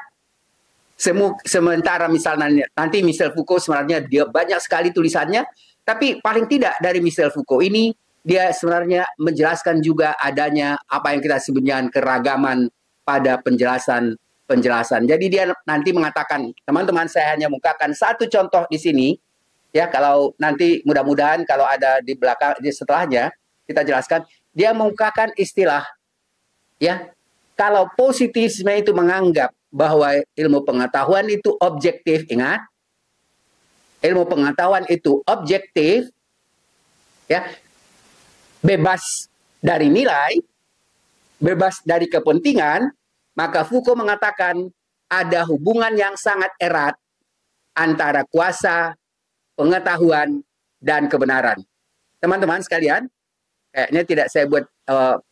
Sementara misalnya nanti Michel Foucault sebenarnya dia banyak sekali tulisannya, tapi paling tidak dari Michel Foucault ini dia sebenarnya menjelaskan juga adanya apa yang kita sebutnya keragaman pada penjelasan. Jadi dia nanti mengatakan, teman-teman, saya hanya mukakan 1 contoh di sini, ya, kalau nanti mudah-mudahan kalau ada di belakang, di setelahnya kita jelaskan. Dia mengungkapkan istilah, ya, kalau positivisme itu menganggap bahwa ilmu pengetahuan itu objektif, ingat, ilmu pengetahuan itu objektif, ya, bebas dari nilai, bebas dari kepentingan, maka Foucault mengatakan ada hubungan yang sangat erat antara kuasa, pengetahuan, dan kebenaran. Teman-teman sekalian, kayaknya tidak saya buat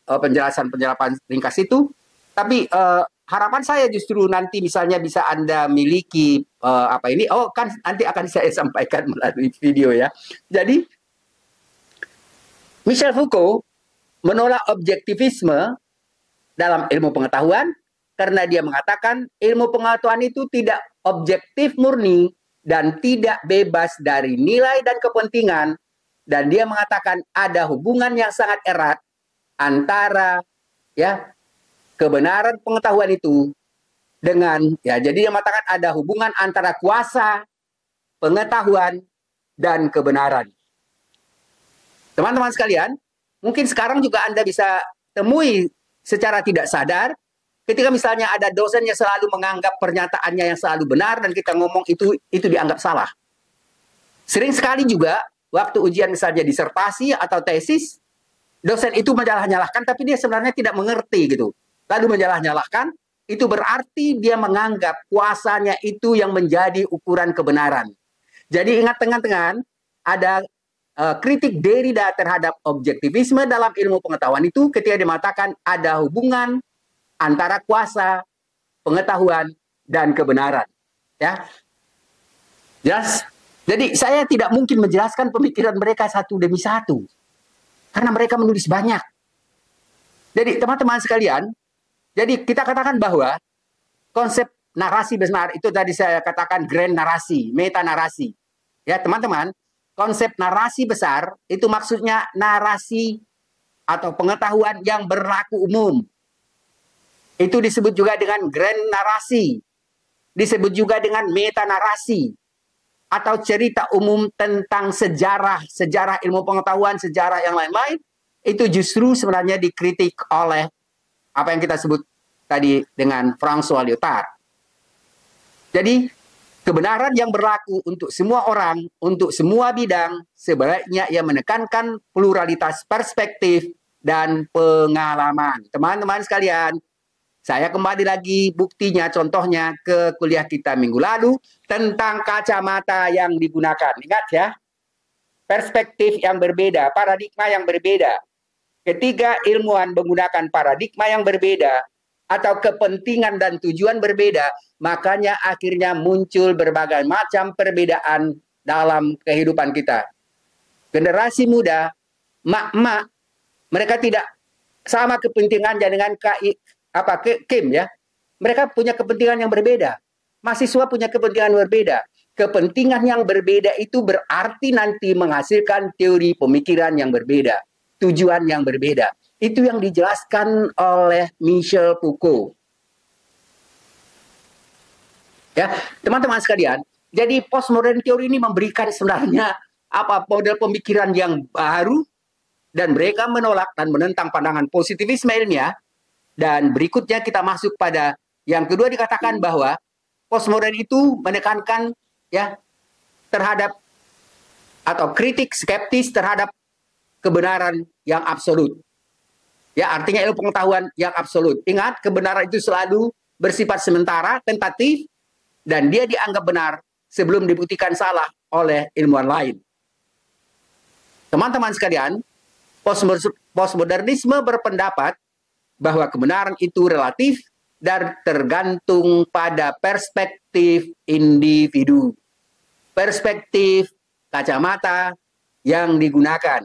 penjelasan ringkas itu, tapi harapan saya justru nanti misalnya bisa Anda miliki kan nanti akan saya sampaikan melalui video ya. Jadi, Michel Foucault menolak objektivisme dalam ilmu pengetahuan, karena dia mengatakan ilmu pengetahuan itu tidak objektif murni dan tidak bebas dari nilai dan kepentingan. Dan dia mengatakan ada hubungan yang sangat erat antara ya kebenaran pengetahuan itu dengan jadi dia mengatakan ada hubungan antara kuasa, pengetahuan, dan kebenaran. Teman-teman sekalian, mungkin sekarang juga Anda bisa temui secara tidak sadar ketika misalnya ada dosen yang selalu menganggap pernyataannya yang selalu benar dan kita ngomong itu dianggap salah. Sering sekali juga waktu ujian misalnya disertasi atau tesis, dosen itu menyalah-nyalahkan tapi dia sebenarnya tidak mengerti gitu. Lalu menyalah-nyalahkan, itu berarti dia menganggap kuasanya itu yang menjadi ukuran kebenaran. Jadi ingat teman-teman, ada kritik Derrida terhadap objektivisme dalam ilmu pengetahuan itu ketika dia mengatakan ada hubungan antara kuasa, pengetahuan, dan kebenaran. Ya, jelas. Jadi saya tidak mungkin menjelaskan pemikiran mereka satu demi satu, karena mereka menulis banyak. Jadi teman-teman sekalian, jadi kita katakan bahwa konsep narasi benar itu tadi saya katakan grand narasi, meta narasi. Ya teman-teman, konsep narasi besar itu maksudnya narasi atau pengetahuan yang berlaku umum. Itu disebut juga dengan grand narasi. Disebut juga dengan meta narasi. atau cerita umum tentang sejarah ilmu pengetahuan, sejarah yang lain-lain, itu justru sebenarnya dikritik oleh apa yang kita sebut tadi dengan François Lyotard. Jadi kebenaran yang berlaku untuk semua orang, untuk semua bidang, sebaiknya ia menekankan pluralitas perspektif dan pengalaman. Teman-teman sekalian, saya kembali lagi buktinya, contohnya ke kuliah kita minggu lalu tentang kacamata yang digunakan. Ingat ya, perspektif yang berbeda, paradigma yang berbeda. Ketika ilmuwan menggunakan paradigma yang berbeda atau kepentingan dan tujuan berbeda, makanya akhirnya muncul berbagai macam perbedaan dalam kehidupan kita. Generasi muda, mak-mak, mereka tidak sama kepentingannya dengan Kim ya. Mereka punya kepentingan yang berbeda. Mahasiswa punya kepentingan yang berbeda. Kepentingan yang berbeda itu berarti nanti menghasilkan teori pemikiran yang berbeda, tujuan yang berbeda. Itu yang dijelaskan oleh Michel Foucault. Ya, teman-teman sekalian, jadi postmodern teori ini memberikan sebenarnya model pemikiran yang baru, dan mereka menolak dan menentang pandangan positivisme ilmiah. Dan berikutnya kita masuk pada yang kedua, dikatakan bahwa postmodern itu menekankan ya terhadap atau kritik skeptis terhadap kebenaran yang absolut. Ya, artinya ilmu pengetahuan yang absolut. Ingat, kebenaran itu selalu bersifat sementara, tentatif, dan dia dianggap benar sebelum dibuktikan salah oleh ilmuwan lain. Teman-teman sekalian, postmodernisme berpendapat bahwa kebenaran itu relatif dan tergantung pada perspektif individu. Perspektif kacamata yang digunakan.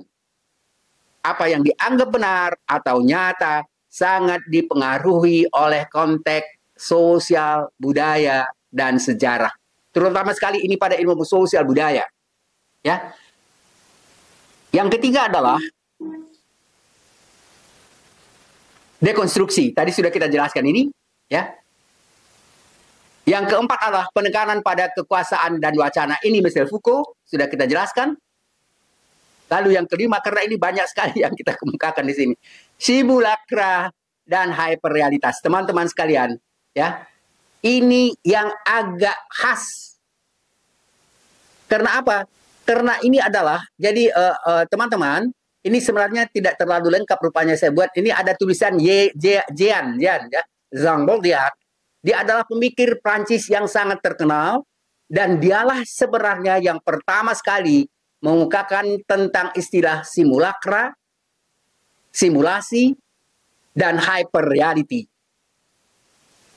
Apa yang dianggap benar atau nyata sangat dipengaruhi oleh konteks sosial, budaya, dan sejarah. Terutama sekali ini pada ilmu sosial budaya. Ya. Yang ketiga adalah dekonstruksi. Tadi sudah kita jelaskan ini, ya. Yang keempat adalah penekanan pada kekuasaan dan wacana. Ini Michel Foucault, sudah kita jelaskan. Lalu yang kelima, karena ini banyak sekali yang kita kemukakan di sini, simulakra dan hyperrealitas. Teman-teman sekalian, ya, ini yang agak khas. Karena apa? Karena ini adalah, jadi teman-teman, ini sebenarnya tidak terlalu lengkap rupanya saya buat. Ini ada tulisan Jean, ya, Jean Baudrillard. Dia adalah pemikir Prancis yang sangat terkenal, dan dialah sebenarnya yang pertama sekali mengemukakan tentang istilah simulakra, simulasi, dan hyperreality.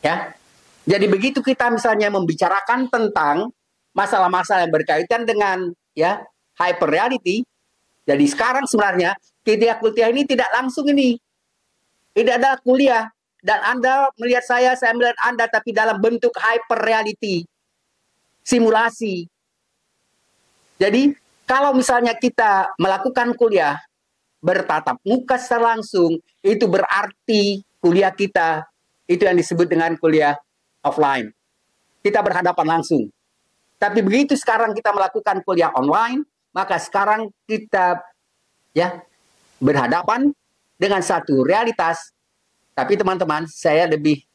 Ya. Jadi begitu kita misalnya membicarakan tentang masalah-masalah yang berkaitan dengan ya hyperreality, jadi sekarang sebenarnya kuliah ini tidak langsung ini. Tidak ada kuliah. Dan Anda melihat saya melihat Anda, tapi dalam bentuk hyperreality. Simulasi. Jadi, kalau misalnya kita melakukan kuliah bertatap muka secara langsung, itu berarti kuliah kita, itu yang disebut dengan kuliah offline. Kita berhadapan langsung. Tapi begitu sekarang kita melakukan kuliah online, maka sekarang kita ya berhadapan dengan satu realitas. Tapi teman-teman, saya lebih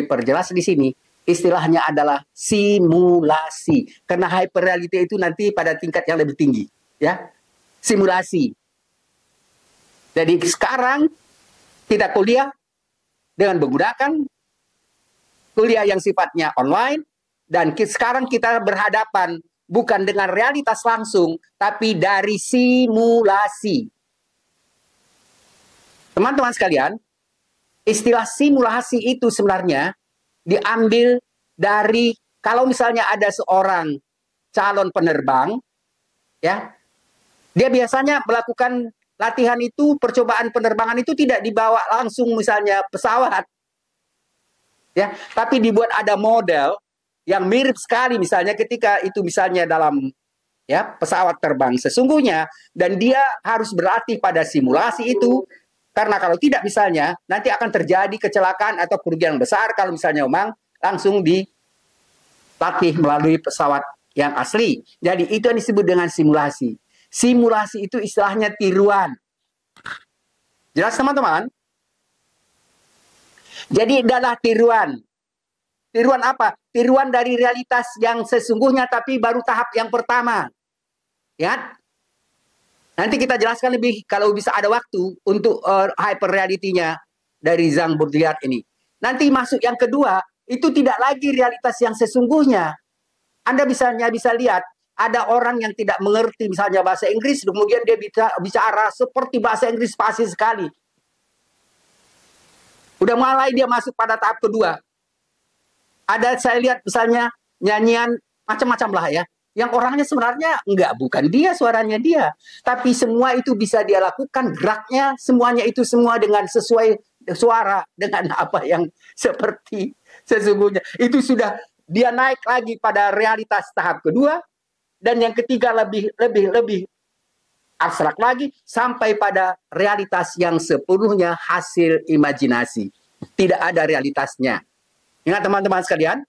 perjelas di sini. Istilahnya adalah simulasi. Karena hyperreality itu nanti pada tingkat yang lebih tinggi, ya. Simulasi. Jadi sekarang kita kuliah dengan menggunakan kuliah yang sifatnya online, dan sekarang kita berhadapan bukan dengan realitas langsung, tapi dari simulasi. Teman-teman sekalian, istilah simulasi itu sebenarnya diambil dari, kalau misalnya ada seorang calon penerbang, ya, dia biasanya melakukan latihan itu, percobaan penerbangan itu tidak dibawa langsung misalnya pesawat, ya, tapi dibuat ada model yang mirip sekali misalnya ketika itu misalnya dalam ya pesawat terbang sesungguhnya, dan dia harus berlatih pada simulasi itu. Karena kalau tidak misalnya, nanti akan terjadi kecelakaan atau kerugian besar kalau misalnya memang langsung dilatih melalui pesawat yang asli. Jadi itu yang disebut dengan simulasi. Simulasi itu istilahnya tiruan. Jelas teman-teman? Jadi adalah tiruan. Tiruan apa? Tiruan dari realitas yang sesungguhnya tapi baru tahap yang pertama. Ya. Nanti kita jelaskan lebih kalau bisa ada waktu untuk hyper reality-nya dari Zhang Baudrillard ini. Nanti masuk yang kedua, itu tidak lagi realitas yang sesungguhnya. Anda bisa lihat, ada orang yang tidak mengerti misalnya bahasa Inggris, kemudian dia bicara seperti bahasa Inggris fasih sekali. Udah mulai dia masuk pada tahap kedua. Ada saya lihat misalnya nyanyian macam-macam lah ya. Yang orangnya sebenarnya bukan dia, suaranya dia. Tapi semua itu bisa dia lakukan, geraknya, semuanya itu semua dengan sesuai suara, dengan apa yang seperti sesungguhnya. Itu sudah dia naik lagi pada realitas tahap kedua. Dan yang ketiga lebih abstrak lagi, sampai pada realitas yang sepenuhnya hasil imajinasi. Tidak ada realitasnya. Ingat teman-teman sekalian,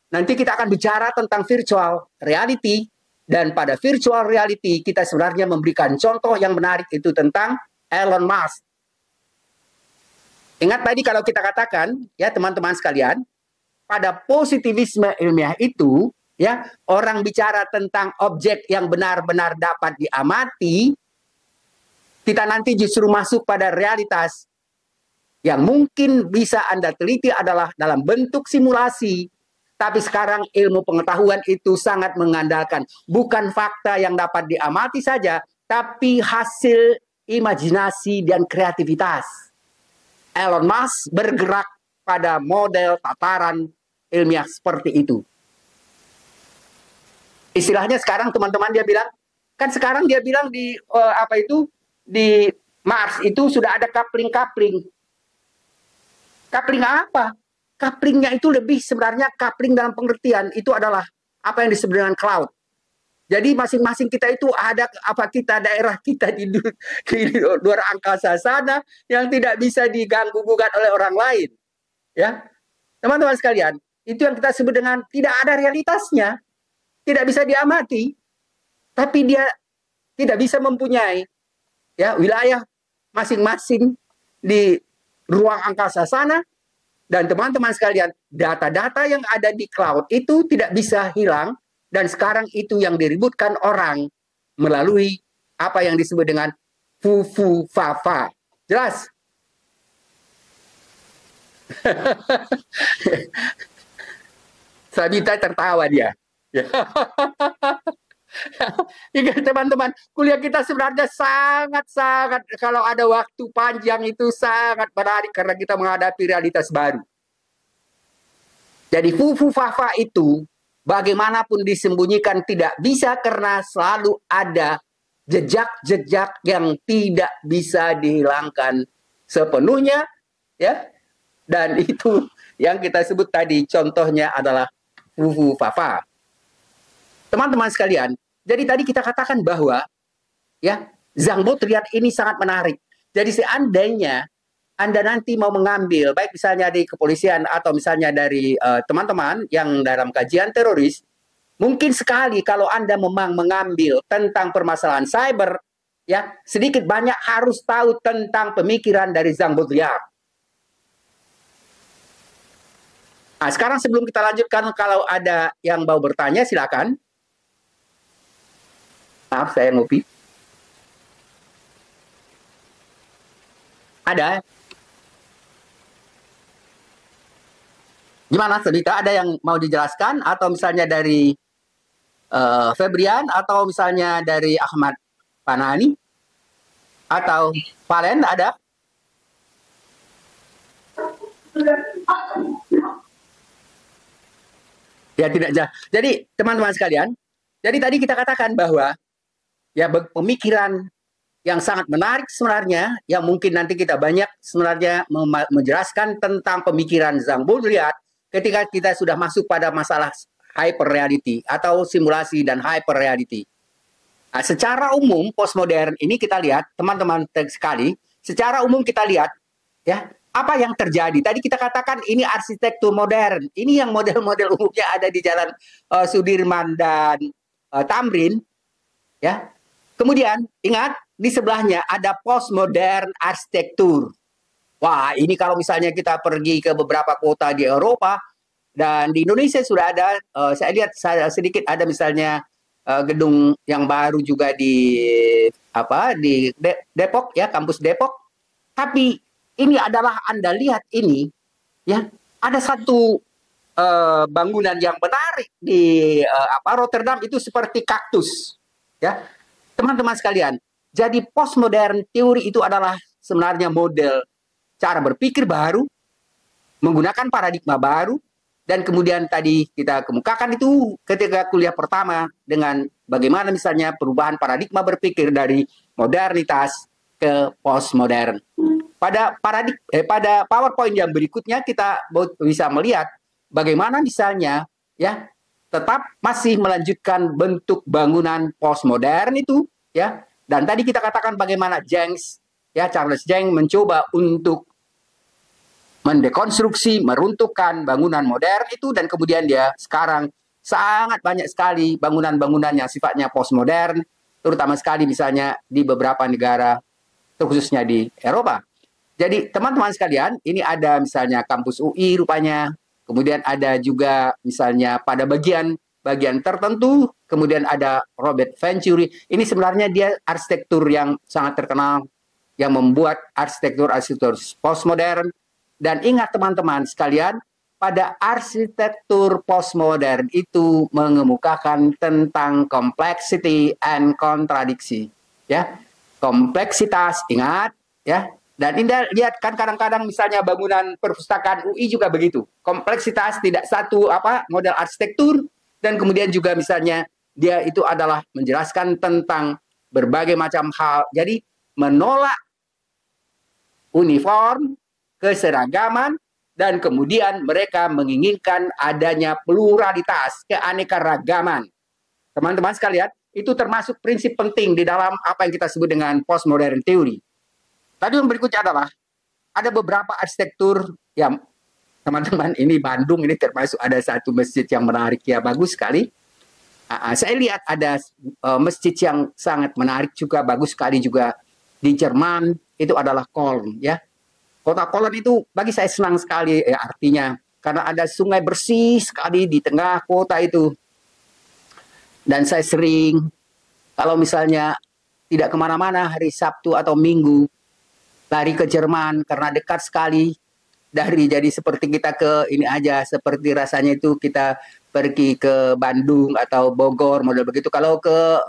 nanti kita akan bicara tentang virtual reality, dan pada virtual reality kita sebenarnya memberikan contoh yang menarik itu tentang Elon Musk. Ingat tadi kalau kita katakan, ya teman-teman sekalian, pada positivisme ilmiah itu, ya orang bicara tentang objek yang benar-benar dapat diamati, kita nanti justru masuk pada realitas yang mungkin bisa Anda teliti adalah dalam bentuk simulasi. Tapi sekarang ilmu pengetahuan itu sangat mengandalkan bukan fakta yang dapat diamati saja, tapi hasil imajinasi dan kreativitas. Elon Musk bergerak pada model tataran ilmiah seperti itu. Istilahnya sekarang teman-teman dia bilang, kan sekarang dia bilang di di Mars itu sudah ada coupling-coupling. Coupling apa? Couplingnya itu lebih sebenarnya coupling dalam pengertian itu adalah apa yang disebut dengan cloud. Jadi masing-masing kita itu ada daerah kita di luar angkasa sana yang tidak bisa diganggu gugat oleh orang lain. Ya, teman-teman sekalian, itu yang kita sebut dengan tidak ada realitasnya, tidak bisa diamati, tapi dia tidak bisa mempunyai ya wilayah masing-masing di ruang angkasa sana. Dan teman-teman sekalian, data-data yang ada di cloud itu tidak bisa hilang, dan sekarang itu yang diributkan orang melalui apa yang disebut dengan fufu fafa. Jelas? Sabita tertawa dia. Teman-teman, kuliah kita sebenarnya sangat-sangat, kalau ada waktu panjang itu sangat menarik karena kita menghadapi realitas baru. Jadi fufu fafa itu bagaimanapun disembunyikan tidak bisa karena selalu ada jejak-jejak yang tidak bisa dihilangkan sepenuhnya, ya. Dan itu yang kita sebut tadi contohnya adalah fufu fafa. Teman-teman sekalian, jadi tadi kita katakan bahwa ya Zhang Baudrillard ini sangat menarik. Jadi seandainya Anda nanti mau mengambil, baik misalnya di kepolisian atau misalnya dari teman-teman yang dalam kajian teroris, mungkin sekali kalau Anda memang mengambil tentang permasalahan cyber, ya sedikit banyak harus tahu tentang pemikiran dari Zhang Baudrillard. Nah, sekarang sebelum kita lanjutkan, kalau ada yang mau bertanya silakan. Maaf, saya ngopi. Ada? Gimana, Sedita? Ada yang mau dijelaskan? Atau misalnya dari Febrian? Atau misalnya dari Ahmad Panani? Atau Valen, ada? Ya, tidak. Jadi, teman-teman sekalian, jadi tadi kita katakan bahwa ya pemikiran yang sangat menarik sebenarnya, yang mungkin nanti kita banyak sebenarnya menjelaskan tentang pemikiran Zhang Baudrillard ketika kita sudah masuk pada masalah hyper reality atau simulasi dan hyper reality. Nah, secara umum postmodern ini kita lihat, teman-teman sekali, secara umum kita lihat ya apa yang terjadi? Tadi kita katakan ini arsitektur modern. Ini yang model-model umumnya ada di Jalan Sudirman dan Tamrin, ya. Kemudian ingat di sebelahnya ada postmodern arsitektur. Wah, ini kalau misalnya kita pergi ke beberapa kota di Eropa dan di Indonesia sudah ada, saya lihat sedikit ada misalnya gedung yang baru juga di Depok, ya, kampus Depok. Tapi ini adalah Anda lihat ini, ya, ada satu bangunan yang menarik di Rotterdam itu seperti kaktus, ya, teman-teman sekalian. Jadi postmodern teori itu adalah sebenarnya model cara berpikir baru, menggunakan paradigma baru, dan kemudian tadi kita kemukakan itu ketika kuliah pertama dengan bagaimana misalnya perubahan paradigma berpikir dari modernitas ke postmodern. Pada PowerPoint yang berikutnya kita bisa melihat bagaimana misalnya, ya, tetap masih melanjutkan bentuk bangunan postmodern itu, ya. Dan tadi kita katakan bagaimana Charles Jeng mencoba untuk mendekonstruksi, meruntuhkan bangunan modern itu, dan kemudian dia sekarang sangat banyak sekali bangunan-bangunan yang sifatnya postmodern, terutama sekali misalnya di beberapa negara, khususnya di Eropa. Jadi teman-teman sekalian, ini ada misalnya kampus UI rupanya, kemudian ada juga misalnya pada bagian tertentu, kemudian ada Robert Venturi. Ini sebenarnya dia arsitektur yang sangat terkenal, yang membuat arsitektur postmodern. Dan ingat teman-teman sekalian, pada arsitektur postmodern itu mengemukakan tentang complexity and contradiction, ya. Kompleksitas, ingat, ya. Dan Anda lihat kan kadang-kadang misalnya bangunan perpustakaan UI juga begitu. Kompleksitas tidak satu model arsitektur, dan kemudian juga misalnya dia itu adalah menjelaskan tentang berbagai macam hal. Jadi menolak uniform, keseragaman, dan kemudian mereka menginginkan adanya pluralitas, keanekaragaman. Teman-teman sekalian, itu termasuk prinsip penting di dalam apa yang kita sebut dengan postmodern theory. Tadi yang berikutnya adalah ada beberapa arsitektur yang teman-teman, ini Bandung, ini termasuk ada satu masjid yang menarik, ya, bagus sekali. Saya lihat ada masjid yang sangat menarik juga, bagus sekali juga di Jerman, itu adalah Köln, ya. Kota Köln itu bagi saya senang sekali, ya, artinya karena ada sungai bersih sekali di tengah kota itu. Dan saya sering, kalau misalnya tidak kemana-mana hari Sabtu atau Minggu, lari ke Jerman karena dekat sekali. Jadi seperti kita ke ini aja, seperti rasanya itu kita pergi ke Bandung atau Bogor, model begitu. Kalau ke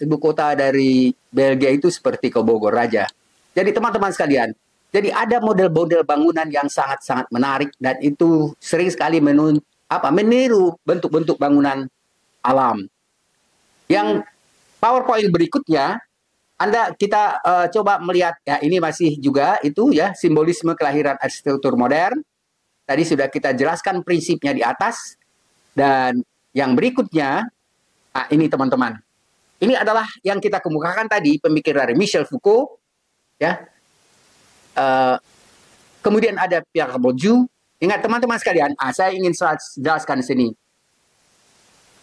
ibu kota dari Belgia itu seperti ke Bogor aja. Jadi teman-teman sekalian, jadi ada model-model bangunan yang sangat-sangat menarik, dan itu sering sekali meniru bentuk-bentuk bangunan alam. Yang PowerPoint berikutnya, kita coba melihat, ya, ini masih juga itu, ya, simbolisme kelahiran arsitektur modern. Tadi sudah kita jelaskan prinsipnya di atas. Dan yang berikutnya, ini teman-teman. Ini adalah yang kita kemukakan tadi, pemikir dari Michel Foucault, ya. Kemudian ada Pierre Bourdieu. Ingat teman-teman sekalian, saya ingin jelaskan di sini.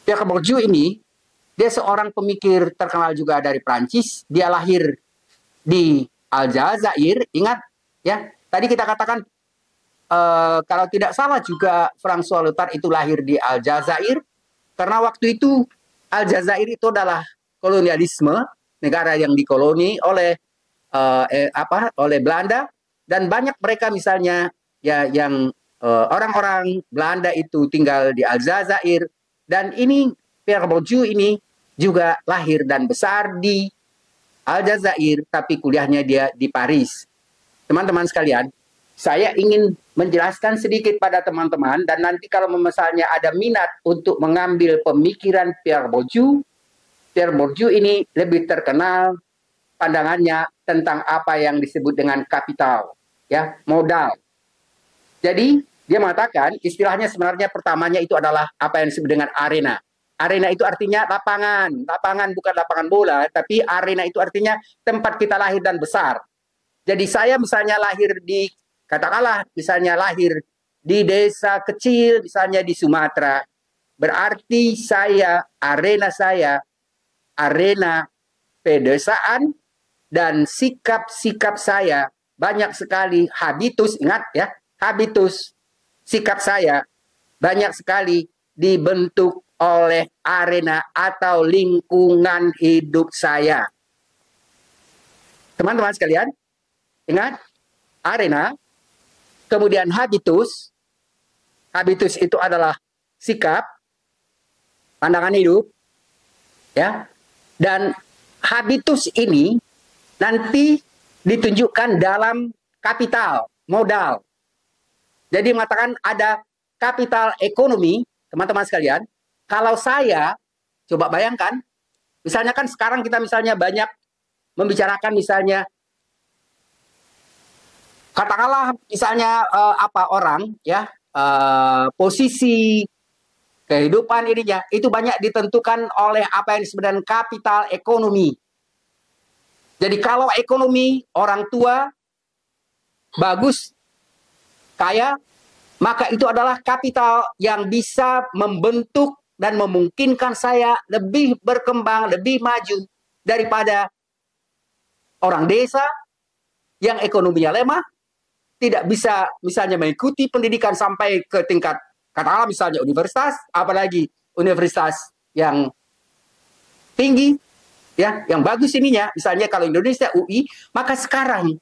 Pierre Bourdieu ini, dia seorang pemikir terkenal juga dari Prancis. Dia lahir di Aljazair. Ingat, ya. Tadi kita katakan kalau tidak salah juga François Lyotard itu lahir di Aljazair, karena waktu itu Aljazair itu adalah kolonialisme, negara yang dikoloni oleh Belanda, dan banyak mereka misalnya, ya, yang orang-orang Belanda itu tinggal di Aljazair, dan ini Pierre Bourdieu ini juga lahir dan besar di Aljazair, tapi kuliahnya dia di Paris. Teman-teman sekalian, saya ingin menjelaskan sedikit pada teman-teman, dan nanti kalau misalnya ada minat untuk mengambil pemikiran Pierre Bourdieu ini lebih terkenal pandangannya tentang apa yang disebut dengan kapital, ya, modal. Jadi dia mengatakan istilahnya sebenarnya pertamanya itu adalah apa yang disebut dengan arena. Arena itu artinya lapangan bukan lapangan bola, tapi arena itu artinya tempat kita lahir dan besar. Jadi saya misalnya lahir di, katakanlah misalnya lahir di desa kecil, misalnya di Sumatera, berarti saya, arena pedesaan, dan sikap-sikap saya banyak sekali habitus, ingat ya, habitus, sikap saya banyak sekali dibentuk oleh arena atau lingkungan hidup saya. Teman-teman sekalian, ingat, arena, kemudian habitus. Habitus itu adalah sikap, pandangan hidup, ya. Dan habitus ini nanti ditunjukkan dalam kapital, modal. Jadi mengatakan ada kapital ekonomi, teman-teman sekalian. Kalau saya, coba bayangkan, misalnya kan sekarang kita misalnya banyak membicarakan misalnya, katakanlah misalnya orang ya, posisi kehidupan ininya itu banyak ditentukan oleh apa yang disebut dengan kapital ekonomi. Jadi kalau ekonomi orang tua bagus, kaya, maka itu adalah kapital yang bisa membentuk dan memungkinkan saya lebih berkembang, lebih maju daripada orang desa yang ekonominya lemah, tidak bisa misalnya mengikuti pendidikan sampai ke tingkat, katakanlah misalnya universitas, apalagi universitas yang tinggi, ya, yang bagus ininya, misalnya kalau Indonesia UI, maka sekarang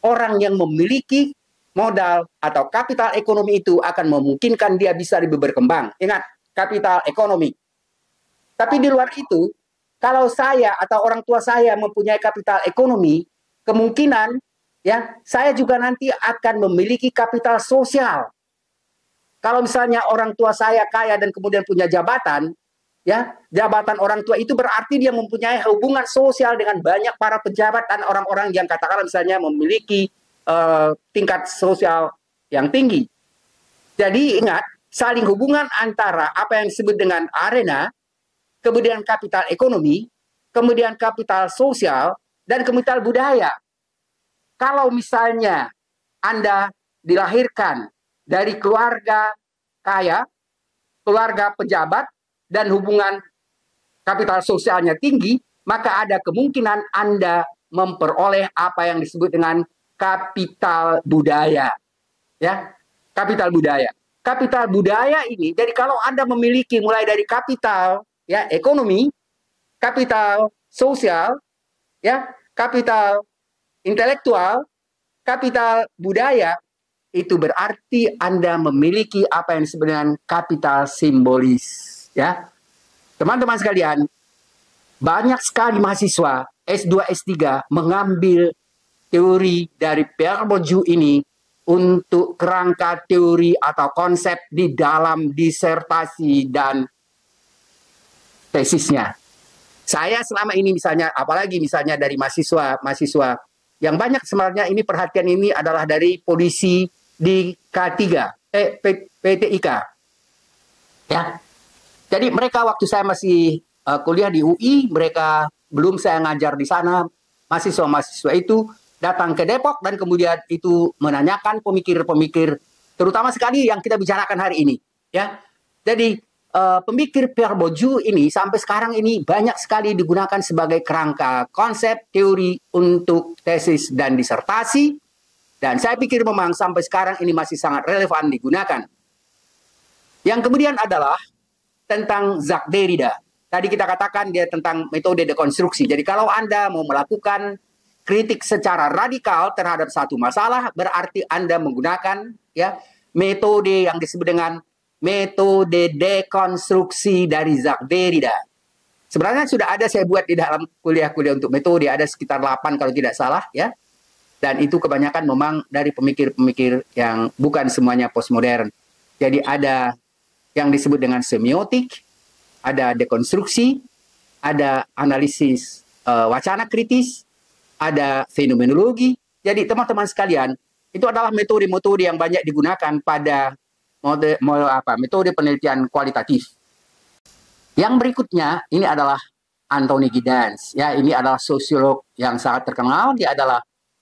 orang yang memiliki modal atau kapital ekonomi itu akan memungkinkan dia bisa lebih berkembang. Ingat, kapital ekonomi. Tapi di luar itu, kalau saya atau orang tua saya mempunyai kapital ekonomi, kemungkinan ya, saya juga nanti akan memiliki kapital sosial. Kalau misalnya orang tua saya kaya dan kemudian punya jabatan, ya, jabatan orang tua itu berarti dia mempunyai hubungan sosial dengan banyak para pejabat dan orang-orang yang katakanlah misalnya memiliki tingkat sosial yang tinggi. Jadi ingat, saling hubungan antara apa yang disebut dengan arena, kemudian kapital ekonomi, kemudian kapital sosial, dan kapital budaya. Kalau misalnya Anda dilahirkan dari keluarga kaya, keluarga pejabat, dan hubungan kapital sosialnya tinggi, maka ada kemungkinan Anda memperoleh apa yang disebut dengan kapital budaya. Ya, kapital budaya. Kapital budaya ini, jadi kalau Anda memiliki mulai dari kapital ya ekonomi, kapital sosial, ya, kapital intelektual, kapital budaya, itu berarti Anda memiliki apa yang disebut dengan kapital simbolis, ya. Teman-teman sekalian, banyak sekali mahasiswa S2, S3 mengambil teori dari Pierre Bourdieu ini untuk kerangka teori atau konsep di dalam disertasi dan tesisnya. Saya selama ini misalnya, apalagi misalnya dari mahasiswa yang banyak sebenarnya ini perhatian ini adalah dari polisi di K3, PTIK. Ya. Jadi mereka waktu saya masih kuliah di UI, mereka belum saya ngajar di sana, mahasiswa-mahasiswa itu datang ke Depok dan kemudian itu menanyakan pemikir-pemikir, terutama sekali yang kita bicarakan hari ini. Ya. Jadi pemikir Pierre Bourdieu ini sampai sekarang ini banyak sekali digunakan sebagai kerangka konsep teori untuk tesis dan disertasi, dan saya pikir memang sampai sekarang ini masih sangat relevan digunakan. Yang kemudian adalah tentang Jacques Derrida. Tadi kita katakan dia tentang metode dekonstruksi. Jadi kalau Anda mau melakukan kritik secara radikal terhadap satu masalah, berarti Anda menggunakan ya metode yang disebut dengan metode dekonstruksi dari Jacques Derrida. Sebenarnya sudah ada saya buat di dalam kuliah-kuliah untuk metode, ada sekitar 8 kalau tidak salah ya. Dan itu kebanyakan memang dari pemikir-pemikir yang bukan semuanya postmodern. Jadi ada yang disebut dengan semiotik, ada dekonstruksi, ada analisis wacana kritis, ada fenomenologi. Jadi teman-teman sekalian, itu adalah metode-metode yang banyak digunakan pada metode penelitian kualitatif. Yang berikutnya ini adalah Anthony Giddens. Ya, ini adalah sosiolog yang sangat terkenal. Dia adalah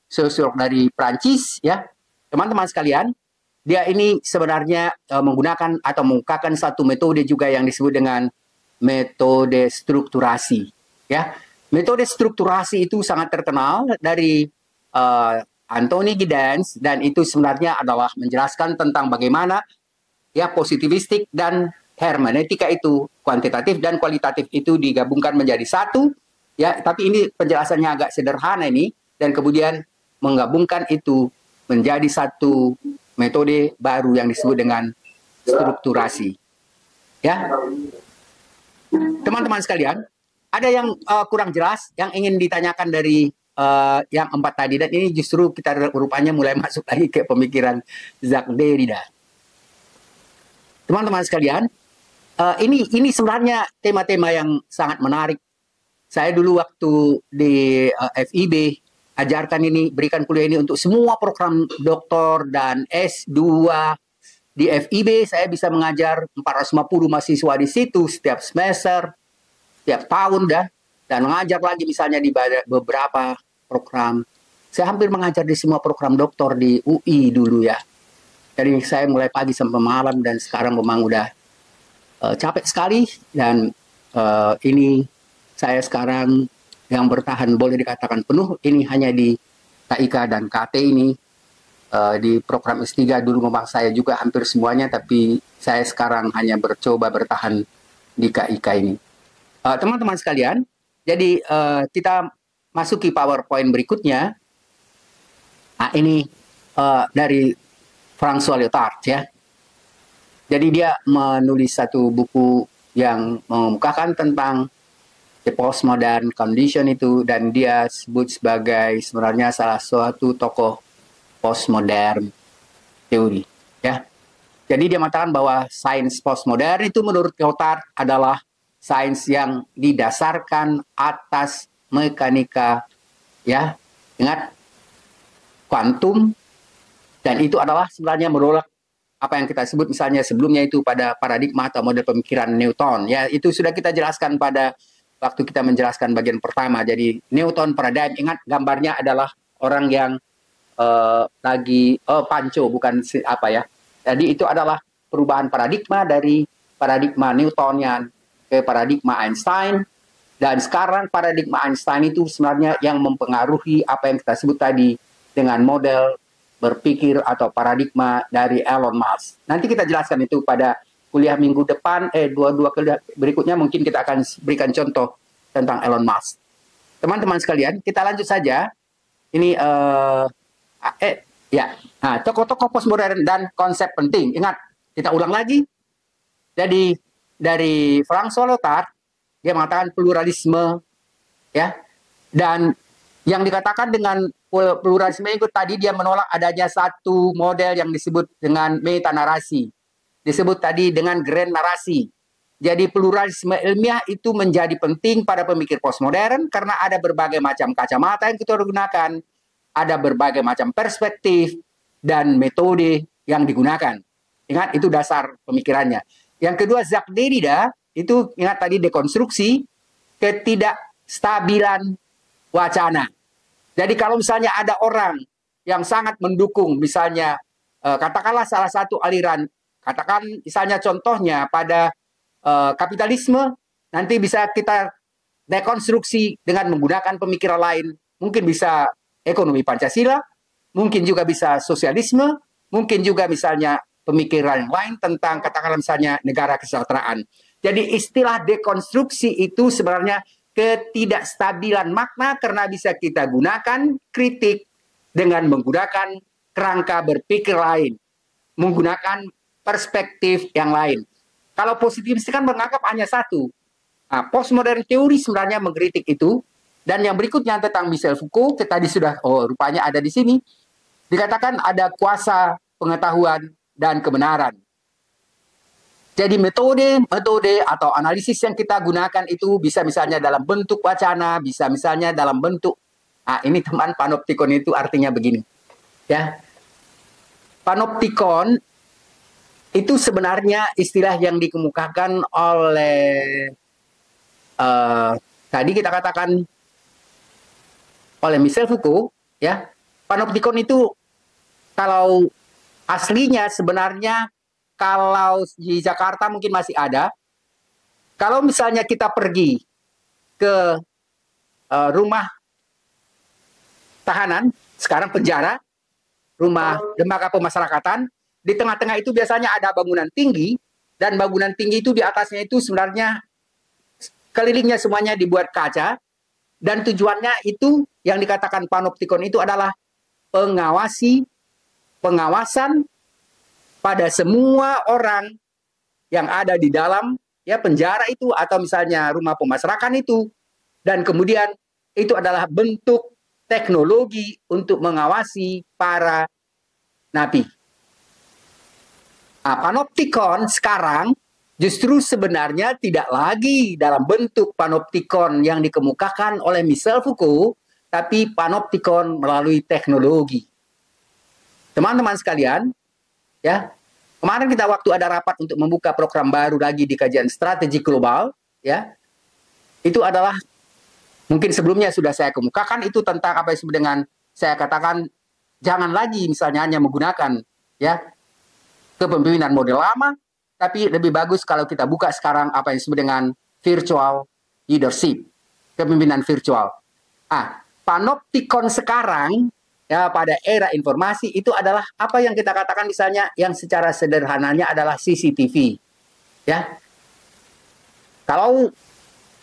sosiolog dari Prancis, ya. Teman-teman sekalian, dia ini sebenarnya menggunakan atau mengungkapkan satu metode juga yang disebut dengan metode strukturasi, ya. Metode strukturasi itu sangat terkenal dari Anthony Giddens, dan itu sebenarnya adalah menjelaskan tentang bagaimana ya positivistik dan hermeneutika itu, kuantitatif dan kualitatif itu digabungkan menjadi satu, ya. Tapi ini penjelasannya agak sederhana ini, dan kemudian menggabungkan itu menjadi satu metode baru yang disebut dengan strukturasi, ya. Teman-teman sekalian, ada yang kurang jelas yang ingin ditanyakan dari yang 4 tadi, dan ini justru kita rupanya mulai masuk lagi ke pemikiran Jacques Derrida. Teman-teman sekalian, ini sebenarnya tema-tema yang sangat menarik. Saya dulu waktu di FIB ajarkan ini, berikan kuliah ini untuk semua program doktor dan S2 di FIB. Saya bisa mengajar 450 mahasiswa di situ setiap semester, setiap tahun dan mengajar lagi misalnya di beberapa program. Saya hampir mengajar di semua program doktor di UI dulu, ya. Jadi saya mulai pagi sampai malam, dan sekarang memang udah capek sekali, dan ini saya sekarang yang bertahan boleh dikatakan penuh ini hanya di KIK dan KT ini. Di program S3 dulu memang saya juga hampir semuanya, tapi saya sekarang hanya bercoba bertahan di KIK ini. Teman-teman sekalian, jadi kita masuki PowerPoint berikutnya. Nah, ini dari François Lyotard, ya. Jadi dia menulis satu buku yang mengemukakan tentang the postmodern condition itu, dan dia sebut sebagai sebenarnya salah suatu tokoh postmodern teori, ya. Jadi dia mengatakan bahwa sains postmodern itu menurut Lyotard adalah sains yang didasarkan atas mekanika, ya, ingat, kuantum, dan itu adalah sebenarnya menolak apa yang kita sebut misalnya sebelumnya itu pada paradigma atau model pemikiran Newton, ya. Itu sudah kita jelaskan pada waktu kita menjelaskan bagian pertama. Jadi Newton paradigm, ingat gambarnya adalah orang yang lagi panco, bukan apa ya. Jadi itu adalah perubahan paradigma dari paradigma Newtonian ke paradigma Einstein. Dan sekarang paradigma Einstein itu sebenarnya yang mempengaruhi apa yang kita sebut tadi dengan model berpikir atau paradigma dari Elon Musk. Nanti kita jelaskan itu pada kuliah minggu depan, dua kuliah berikutnya mungkin kita akan berikan contoh tentang Elon Musk. Teman-teman sekalian, kita lanjut saja. Ini ya, nah, tokoh-tokoh postmodern dan konsep penting. Ingat, kita ulang lagi. Jadi dari François Lyotard, dia mengatakan pluralisme, ya, dan yang dikatakan dengan pluralisme itu tadi dia menolak adanya satu model yang disebut dengan metanarasi, disebut tadi dengan grand narasi. Jadi pluralisme ilmiah itu menjadi penting pada pemikir postmodern karena ada berbagai macam kacamata yang kita gunakan, ada berbagai macam perspektif dan metode yang digunakan. Ingat, itu dasar pemikirannya. Yang kedua, Jacques Derrida itu ingat tadi dekonstruksi ketidakstabilan wacana. Jadi kalau misalnya ada orang yang sangat mendukung misalnya katakanlah salah satu aliran, katakan misalnya contohnya pada kapitalisme, nanti bisa kita dekonstruksi dengan menggunakan pemikiran lain. Mungkin bisa ekonomi Pancasila, mungkin juga bisa sosialisme, mungkin juga misalnya pemikiran yang lain tentang katakanlah misalnya negara kesejahteraan. Jadi istilah dekonstruksi itu sebenarnya ketidakstabilan makna karena bisa kita gunakan kritik dengan menggunakan kerangka berpikir lain, menggunakan perspektif yang lain. Kalau positivis kan menganggap hanya satu. Nah, postmodern teori sebenarnya mengkritik itu. Dan yang berikutnya tentang Michel Foucault, kita tadi sudah, rupanya ada di sini. Dikatakan ada kuasa pengetahuan dan kebenaran. Jadi metode atau analisis yang kita gunakan itu bisa misalnya dalam bentuk wacana, bisa misalnya dalam bentuk, nah ini teman panoptikon itu artinya begini. Ya, panoptikon itu sebenarnya istilah yang dikemukakan oleh tadi kita katakan oleh Michel Foucault, ya. Panopticon itu kalau aslinya sebenarnya kalau di Jakarta mungkin masih ada. Kalau misalnya kita pergi ke rumah tahanan, sekarang penjara, rumah lembaga pemasyarakatan, di tengah-tengah itu biasanya ada bangunan tinggi, dan bangunan tinggi itu di atasnya itu sebenarnya kelilingnya semuanya dibuat kaca, dan tujuannya itu yang dikatakan panoptikon itu adalah pengawasan pada semua orang yang ada di dalam ya penjara itu atau misalnya rumah pemasyarakatan itu, dan kemudian itu adalah bentuk teknologi untuk mengawasi para napi. Nah, panoptikon sekarang justru sebenarnya tidak lagi dalam bentuk panoptikon yang dikemukakan oleh Michel Foucault, tapi panoptikon melalui teknologi. Teman-teman sekalian, ya, kemarin kita waktu ada rapat untuk membuka program baru lagi di kajian strategi global, ya, itu adalah mungkin sebelumnya sudah saya kemukakan itu tentang apa yang disebut dengan saya katakan jangan lagi misalnya hanya menggunakan ya kepemimpinan model lama, tapi lebih bagus kalau kita buka sekarang apa yang disebut dengan virtual leadership, kepemimpinan virtual. Panoptikon sekarang ya pada era informasi itu adalah apa yang kita katakan misalnya yang secara sederhananya adalah CCTV. Ya. Kalau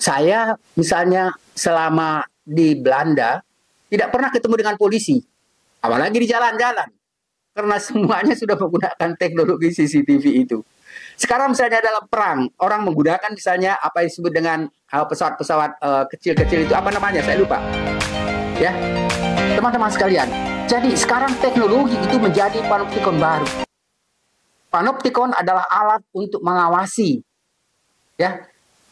saya misalnya selama di Belanda tidak pernah ketemu dengan polisi, apalagi di jalan-jalan, karena semuanya sudah menggunakan teknologi CCTV itu. Sekarang misalnya dalam perang, orang menggunakan misalnya apa yang disebut dengan pesawat-pesawat kecil-kecil itu apa namanya? Saya lupa. Ya, teman-teman sekalian. Jadi sekarang teknologi itu menjadi panoptikon baru. Panoptikon adalah alat untuk mengawasi. Ya,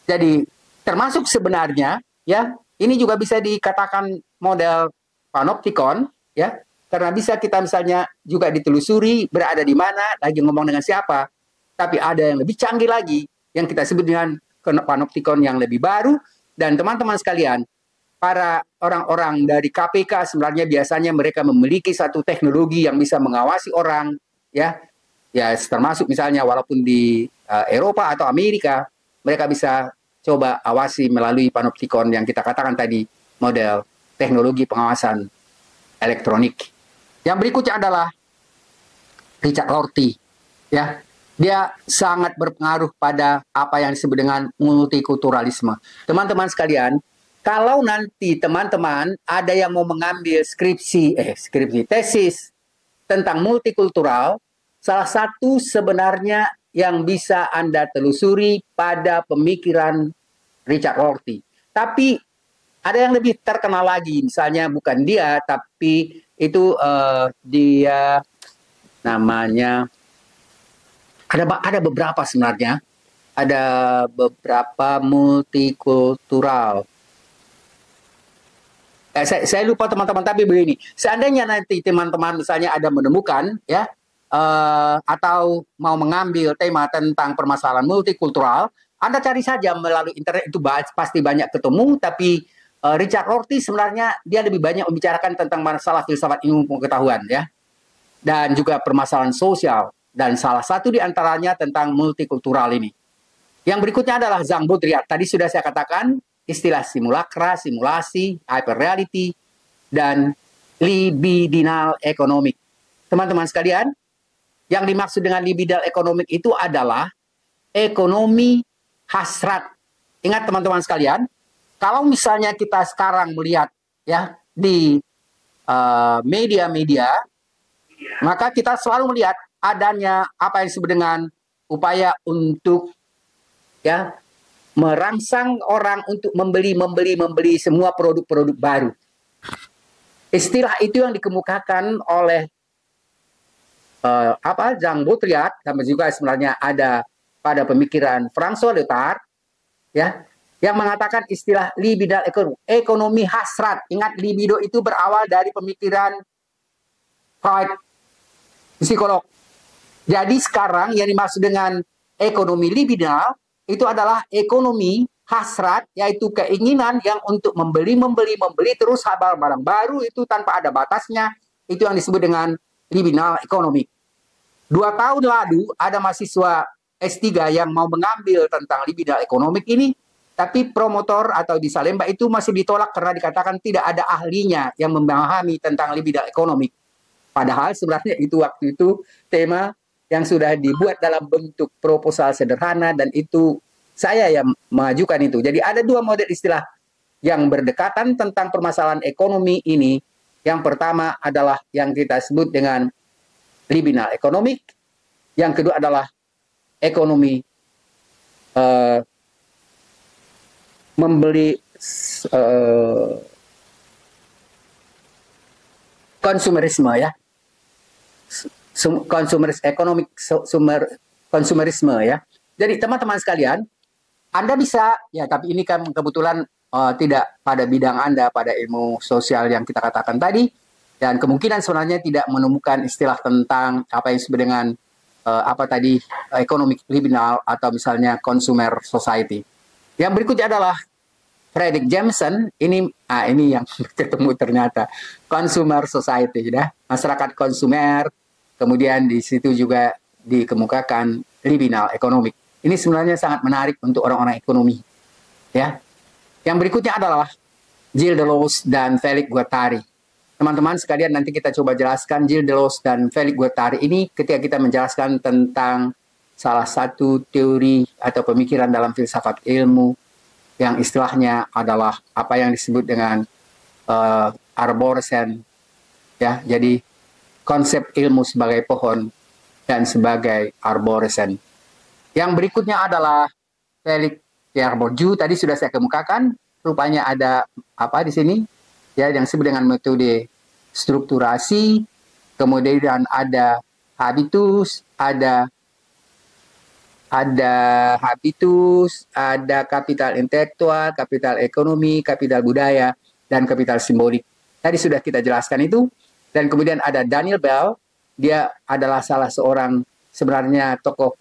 jadi termasuk sebenarnya ya ini juga bisa dikatakan model panoptikon ya karena bisa kita misalnya juga ditelusuri berada di mana lagi ngomong dengan siapa, tapi ada yang lebih canggih lagi yang kita sebut dengan panoptikon yang lebih baru. Dan teman-teman sekalian, para orang-orang dari KPK sebenarnya biasanya mereka memiliki satu teknologi yang bisa mengawasi orang ya termasuk misalnya walaupun di Eropa atau Amerika mereka bisa coba awasi melalui panoptikon yang kita katakan tadi model teknologi pengawasan elektronik. Yang berikutnya adalah Richard Rorty. Ya, dia sangat berpengaruh pada apa yang disebut dengan multikulturalisme. Teman-teman sekalian, kalau nanti teman-teman ada yang mau mengambil tesis tentang multikultural, salah satu sebenarnya yang bisa Anda telusuri pada pemikiran Richard Rorty. Tapi ada yang lebih terkenal lagi, misalnya bukan dia, tapi itu dia namanya, ada beberapa sebenarnya, ada beberapa multikultural. Saya lupa teman-teman, tapi begini, seandainya nanti teman-teman misalnya ada menemukan ya, atau mau mengambil tema tentang permasalahan multikultural, Anda cari saja melalui internet itu pasti banyak ketemu. Tapi Richard Rorty sebenarnya dia lebih banyak membicarakan tentang masalah filsafat ilmu pengetahuan ya, dan juga permasalahan sosial, dan salah satu di antaranya tentang multikultural ini. Yang berikutnya adalah Jean Baudrillard. Tadi sudah saya katakan istilah simulakra, simulasi, hyperreality, dan libidinal economic. Teman-teman sekalian, yang dimaksud dengan libidinal economic itu adalah ekonomi hasrat. Ingat teman-teman sekalian, kalau misalnya kita sekarang melihat ya di media-media, maka kita selalu melihat adanya apa yang disebut dengan upaya untuk ya merangsang orang untuk membeli semua produk-produk baru. Istilah itu yang dikemukakan oleh Jean Baudrillard, sama juga sebenarnya ada pada pemikiran François Lyotard ya, yang mengatakan istilah libidinal ekonomi hasrat. Ingat, libido itu berawal dari pemikiran Freud, psikolog. Jadi sekarang yang dimaksud dengan ekonomi libidinal itu adalah ekonomi hasrat, yaitu keinginan yang untuk membeli terus barang baru itu tanpa ada batasnya. itu yang disebut dengan liberal economic. 2 tahun lalu ada mahasiswa S3 yang mau mengambil tentang liberal economic ini, tapi promotor atau di Salemba itu masih ditolak karena dikatakan tidak ada ahlinya yang memahami tentang liberal economic. Padahal sebenarnya itu waktu itu tema yang sudah dibuat dalam bentuk proposal sederhana dan itu saya yang mengajukan itu. Jadi ada 2 model istilah yang berdekatan tentang permasalahan ekonomi ini. Yang pertama adalah yang kita sebut dengan liberal economic, yang kedua adalah ekonomi membeli konsumerisme ya, konsumerisme ya. Jadi teman-teman sekalian, Anda bisa ya, tapi ini kan kebetulan tidak pada bidang Anda, pada ilmu sosial yang kita katakan tadi. Dan kemungkinan sebenarnya tidak menemukan istilah tentang apa yang disebut dengan economic liberal atau misalnya consumer society. Yang berikutnya adalah Frederick Jameson. Ini yang ketemu ternyata consumer society ya, masyarakat konsumer. Kemudian di situ juga dikemukakan liberal economic. Ini sebenarnya sangat menarik untuk orang-orang ekonomi ya. Yang berikutnya adalah Gilles Deleuze dan Félix Guattari. Teman-teman sekalian, nanti kita coba jelaskan Gilles Deleuze dan Félix Guattari ini ketika kita menjelaskan tentang salah satu teori atau pemikiran dalam filsafat ilmu yang istilahnya adalah apa yang disebut dengan arborescence ya. Jadi konsep ilmu sebagai pohon dan sebagai arborescence. Yang berikutnya adalah Félix Pierre Bourdieu. Tadi sudah saya kemukakan, rupanya ada apa di sini ya yang disebut dengan metode strukturasi, kemudian ada habitus, ada kapital intelektual, kapital ekonomi, kapital budaya, dan kapital simbolik. Tadi sudah kita jelaskan itu. Dan kemudian ada Daniel Bell, dia adalah salah seorang sebenarnya tokoh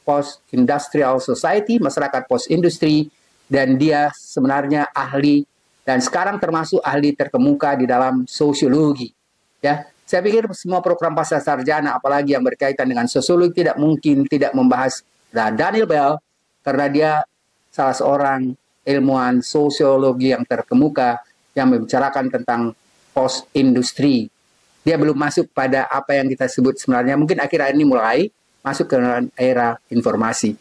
post-industrial society, masyarakat post-industri, dan dia sebenarnya ahli dan sekarang termasuk ahli terkemuka di dalam sosiologi. Ya, saya pikir semua program pasca sarjana, apalagi yang berkaitan dengan sosiologi, tidak mungkin tidak membahas Daniel Bell karena dia salah seorang ilmuwan sosiologi yang terkemuka yang membicarakan tentang post-industri. Dia belum masuk pada apa yang kita sebut sebenarnya, mungkin akhir-akhir ini mulai masuk ke era informasi.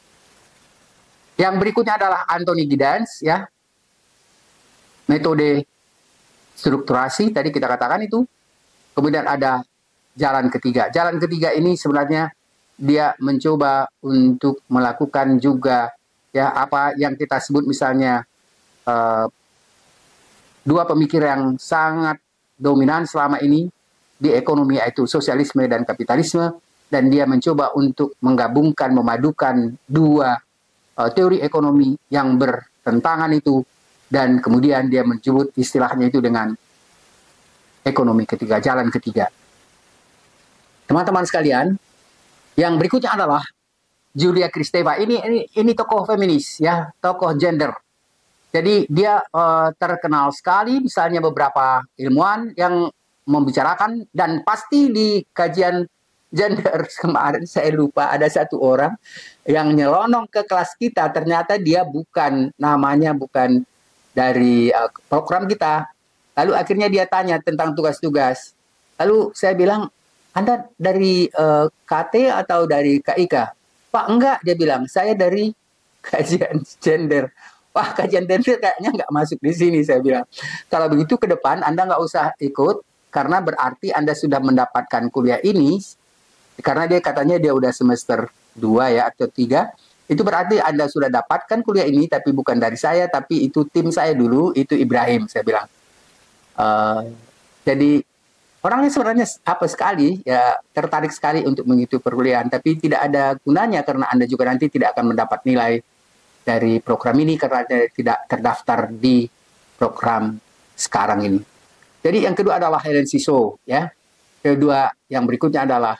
Yang berikutnya adalah Anthony Giddens ya. Metode strukturasi tadi kita katakan itu. Kemudian ada jalan ketiga. Jalan ketiga ini sebenarnya dia mencoba untuk melakukan juga ya apa yang kita sebut misalnya 2 pemikir yang sangat dominan selama ini di ekonomi, yaitu sosialisme dan kapitalisme, dan dia mencoba untuk menggabungkan, memadukan 2 teori ekonomi yang bertentangan itu, dan kemudian dia menyebut istilahnya itu dengan ekonomi ketiga, jalan ketiga. Teman-teman sekalian, yang berikutnya adalah Julia Kristeva. Ini tokoh feminis ya, tokoh gender. Jadi dia terkenal sekali, misalnya beberapa ilmuwan yang membicarakan, dan pasti di kajian gender kemarin saya lupa ada satu orang yang nyelonong ke kelas kita, ternyata dia namanya bukan dari program kita. Lalu akhirnya dia tanya tentang tugas-tugas. Lalu saya bilang, Anda dari KT atau dari KIK? Pak, enggak, dia bilang, saya dari kajian gender. Wah, kajian gender kayaknya nggak masuk di sini, saya bilang. Kalau begitu ke depan Anda nggak usah ikut, karena berarti Anda sudah mendapatkan kuliah ini, karena dia katanya dia udah semester 2 ya, atau 3, itu berarti Anda sudah dapatkan kuliah ini, tapi bukan dari saya, tapi itu tim saya dulu, itu Ibrahim, saya bilang. Jadi orangnya sebenarnya apa sekali, ya tertarik sekali untuk mengikuti perkuliahan, tapi tidak ada gunanya karena Anda juga nanti tidak akan mendapat nilai dari program ini karena Anda tidak terdaftar di program sekarang ini. Jadi yang kedua adalah Helen Sissow, ya. Kedua, yang berikutnya adalah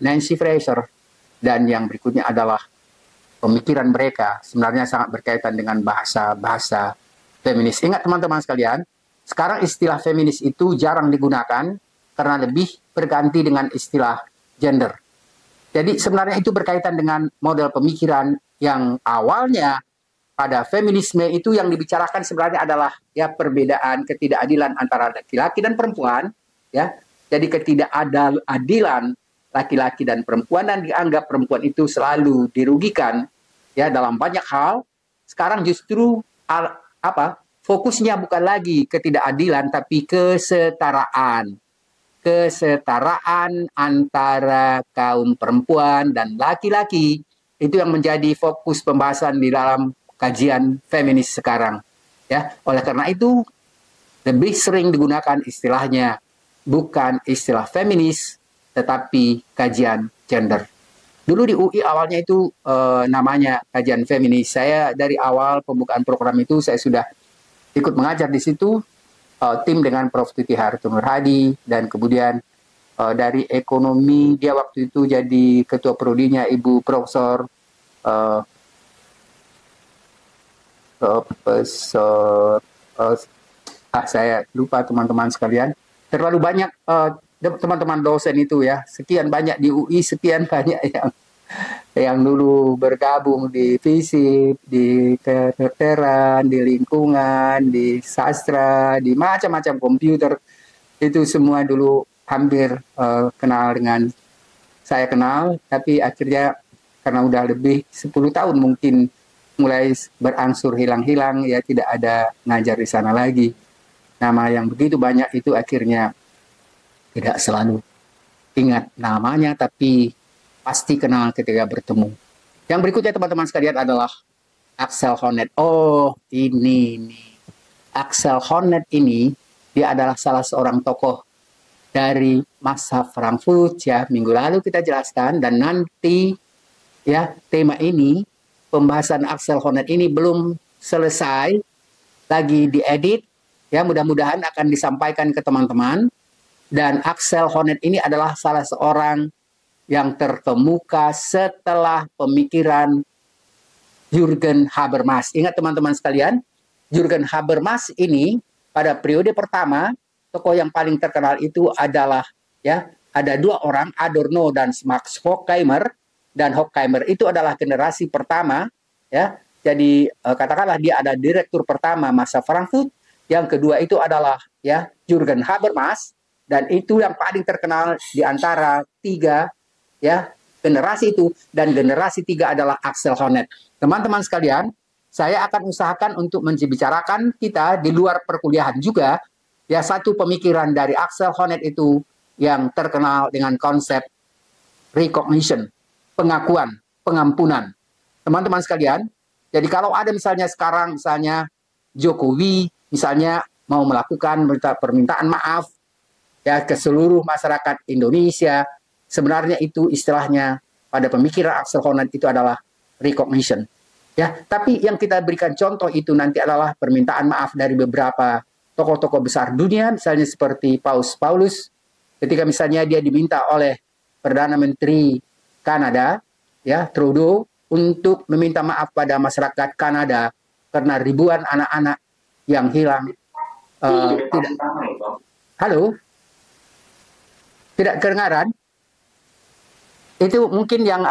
Nancy Fraser, dan yang berikutnya adalah pemikiran mereka sebenarnya sangat berkaitan dengan bahasa-bahasa feminis. Ingat teman-teman sekalian, sekarang istilah feminis itu jarang digunakan karena lebih berganti dengan istilah gender. Jadi sebenarnya itu berkaitan dengan model pemikiran yang awalnya pada feminisme itu yang dibicarakan sebenarnya adalah ya perbedaan ketidakadilan antara laki-laki dan perempuan, ya. Jadi ketidakadilan laki-laki dan perempuan, dan dianggap perempuan itu selalu dirugikan ya dalam banyak hal. Sekarang justru fokusnya bukan lagi ketidakadilan tapi kesetaraan. Kesetaraan antara kaum perempuan dan laki-laki itu yang menjadi fokus pembahasan di dalam kajian feminis sekarang. Ya, oleh karena itu lebih sering digunakan istilahnya bukan istilah feminis tetapi kajian gender. Dulu di UI awalnya itu namanya kajian feminis. Saya dari awal pembukaan program itu saya sudah ikut mengajar di situ, tim dengan Prof. Titi Harto Nur Hadi, dan kemudian dari ekonomi dia waktu itu jadi ketua prodinya Ibu Profesor saya lupa teman-teman sekalian. Terlalu banyak teman-teman dosen itu ya, sekian banyak di UI, sekian banyak yang dulu bergabung di FISIP, di kedokteran, di lingkungan, di sastra, di macam-macam komputer. Itu semua dulu hampir kenal dengan saya kenal, tapi akhirnya karena udah lebih 10 tahun mungkin mulai berangsur hilang-hilang, ya tidak ada ngajar di sana lagi. Nama yang begitu banyak itu akhirnya tidak selalu ingat namanya, tapi pasti kenal ketika bertemu. Yang berikutnya teman-teman sekalian adalah Axel Honneth. Oh, ini nih. Axel Honneth ini, dia adalah salah seorang tokoh dari masa Frankfurt ya. Minggu lalu kita jelaskan, dan nanti ya tema ini, pembahasan Axel Honneth ini belum selesai, lagi diedit. Ya, mudah-mudahan akan disampaikan ke teman-teman. Dan Axel Honneth ini adalah salah seorang yang terkemuka setelah pemikiran Jürgen Habermas. Ingat teman-teman sekalian, Jürgen Habermas ini pada periode pertama, tokoh yang paling terkenal itu adalah ya ada dua orang, Adorno dan Max Horkheimer. Dan Horkheimer itu adalah generasi pertama, ya. Jadi katakanlah dia ada direktur pertama masa Frankfurt. Yang kedua itu adalah ya Jürgen Habermas, dan itu yang paling terkenal di antara tiga ya generasi itu, dan generasi tiga adalah Axel Honneth. Teman-teman sekalian, saya akan usahakan untuk membicarakan kita di luar perkuliahan juga ya satu pemikiran dari Axel Honneth itu yang terkenal dengan konsep recognition, pengakuan, pengampunan. Teman-teman sekalian, jadi kalau ada misalnya sekarang misalnya Jokowi misalnya mau melakukan permintaan maaf ya ke seluruh masyarakat Indonesia, sebenarnya itu istilahnya pada pemikiran Axel Honneth itu adalah recognition. Ya, tapi yang kita berikan contoh itu nanti adalah permintaan maaf dari beberapa tokoh-tokoh besar dunia, misalnya seperti Paus Paulus, ketika misalnya dia diminta oleh Perdana Menteri Kanada, ya Trudeau, untuk meminta maaf pada masyarakat Kanada karena ribuan anak-anak yang hilang. Halo, tidak kedengaran? Itu mungkin yang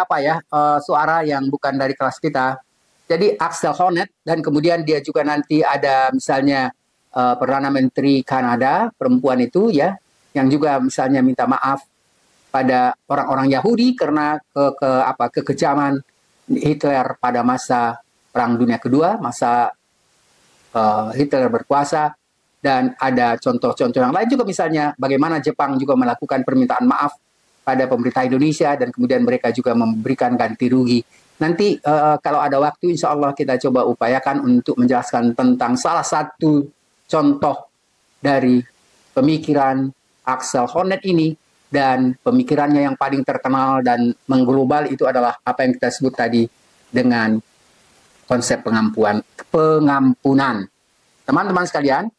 suara yang bukan dari kelas kita. Jadi Axel Honneth, dan kemudian dia juga nanti ada misalnya Perdana Menteri Kanada perempuan itu ya, yang juga misalnya minta maaf pada orang-orang Yahudi karena kekejaman Hitler pada masa Perang Dunia Kedua, masa Hitler berkuasa. Dan ada contoh-contoh yang lain juga, misalnya bagaimana Jepang juga melakukan permintaan maaf pada pemerintah Indonesia, dan kemudian mereka juga memberikan ganti rugi. Nanti kalau ada waktu, insya Allah kita coba upayakan untuk menjelaskan tentang salah satu contoh dari pemikiran Axel Honneth ini, dan pemikirannya yang paling terkenal dan mengglobal itu adalah apa yang kita sebut tadi dengan konsep pengampunan. Teman-teman sekalian,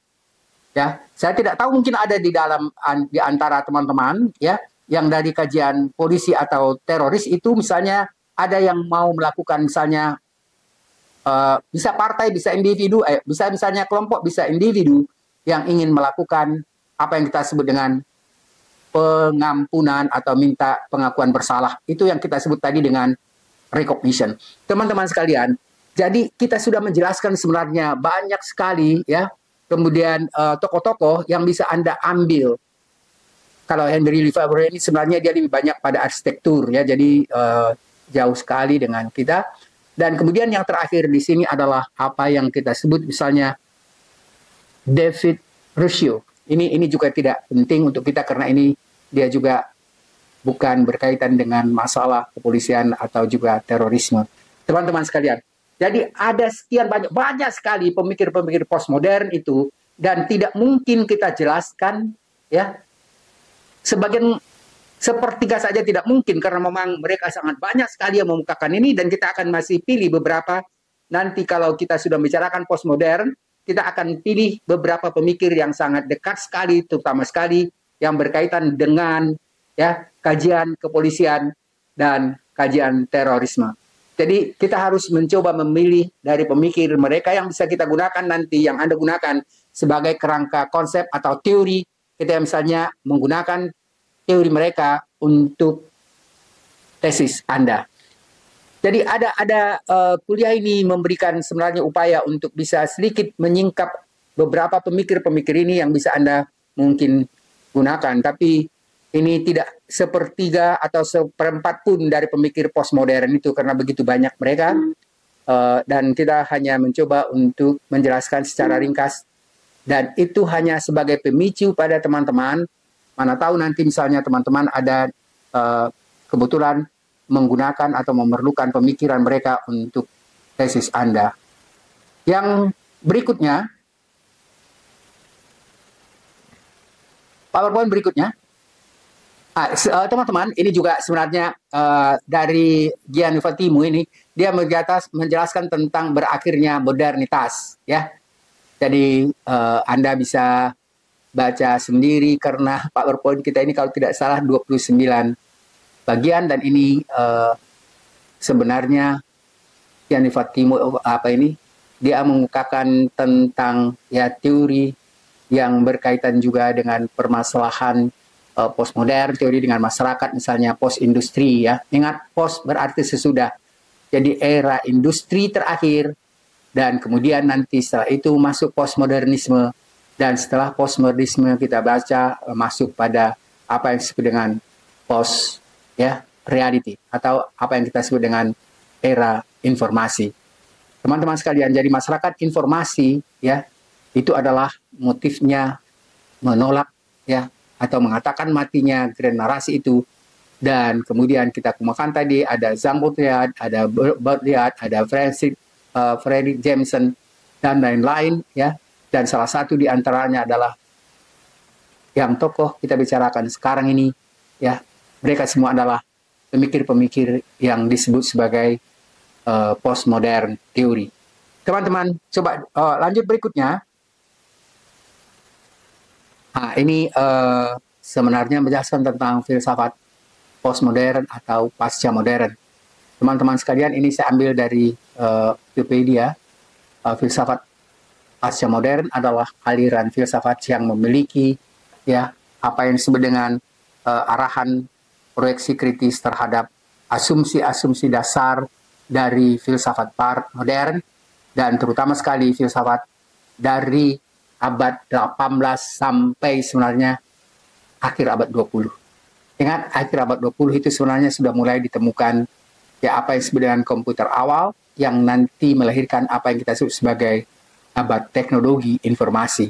ya, saya tidak tahu, mungkin ada di antara teman-teman ya yang dari kajian polisi atau teroris itu misalnya ada yang mau melakukan misalnya bisa partai, bisa individu, bisa misalnya kelompok, bisa individu yang ingin melakukan apa yang kita sebut dengan pengampunan atau minta pengakuan bersalah. Itu yang kita sebut tadi dengan recognition. Teman-teman sekalian, jadi kita sudah menjelaskan sebenarnya banyak sekali ya, kemudian tokoh-tokoh yang bisa Anda ambil. Kalau Henry Lefebvre ini sebenarnya dia lebih banyak pada arsitektur ya, jadi jauh sekali dengan kita. Dan kemudian yang terakhir di sini adalah apa yang kita sebut misalnya David Ruscio. Ini juga tidak penting untuk kita karena ini dia juga bukan berkaitan dengan masalah kepolisian atau juga terorisme. Teman-teman sekalian, jadi ada sekian banyak sekali pemikir-pemikir postmodern itu dan tidak mungkin kita jelaskan ya. Sebagian sepertiga saja tidak mungkin karena memang mereka sangat banyak sekali yang memukakan ini dan kita akan masih pilih beberapa. Nanti kalau kita sudah bicarakan postmodern, kita akan pilih beberapa pemikir yang sangat dekat sekali, terutama sekali yang berkaitan dengan ya kajian kepolisian dan kajian terorisme. Jadi kita harus mencoba memilih dari pemikir mereka yang bisa kita gunakan nanti, yang Anda gunakan sebagai kerangka konsep atau teori. Kita misalnya menggunakan teori mereka untuk tesis Anda. Jadi ada kuliah ini memberikan sebenarnya upaya untuk bisa sedikit menyingkap beberapa pemikir-pemikir ini yang bisa Anda mungkin gunakan. Tapi ini tidak sepertiga atau seperempat pun dari pemikir postmodern itu karena begitu banyak mereka. Dan kita hanya mencoba untuk menjelaskan secara ringkas. Dan itu hanya sebagai pemicu pada teman-teman. Mana tahu nanti misalnya teman-teman ada kebetulan menggunakan atau memerlukan pemikiran mereka untuk tesis Anda. Yang berikutnya, PowerPoint berikutnya. Teman-teman, ini juga sebenarnya dari Gianni Fatimu ini, dia menjelaskan tentang berakhirnya modernitas. Ya. Jadi Anda bisa baca sendiri karena PowerPoint kita ini kalau tidak salah 29 bagian dan ini sebenarnya Gianni Fatimu dia mengungkapkan tentang ya teori yang berkaitan juga dengan permasalahan postmodern, teori dengan masyarakat misalnya post industri ya. Ingat post berarti sesudah. Jadi era industri terakhir dan kemudian nanti setelah itu masuk postmodernisme dan setelah postmodernisme kita baca masuk pada apa yang disebut dengan post ya reality atau apa yang kita sebut dengan era informasi. Teman-teman sekalian, jadi masyarakat informasi ya itu adalah motifnya menolak ya atau mengatakan matinya generasi itu. Dan kemudian kita kemukakan tadi ada Jean Baudrillard, ada Baudrillard, ada Frederick Jameson dan lain-lain ya. Dan salah satu di antaranya adalah yang tokoh kita bicarakan sekarang ini ya. Mereka semua adalah pemikir-pemikir yang disebut sebagai postmodern teori. Teman-teman, coba lanjut berikutnya. Nah, ini sebenarnya menjelaskan tentang filsafat postmodern atau pasca modern. Teman-teman sekalian, ini saya ambil dari Wikipedia. Filsafat pasca modern adalah aliran filsafat yang memiliki ya apa yang disebut dengan arahan proyeksi kritis terhadap asumsi-asumsi dasar dari filsafat modern dan terutama sekali filsafat dari abad 18 sampai sebenarnya akhir abad 20. Ingat, akhir abad 20 itu sebenarnya sudah mulai ditemukan ya apa yang disebut dengan komputer awal yang nanti melahirkan apa yang kita sebut sebagai abad teknologi informasi.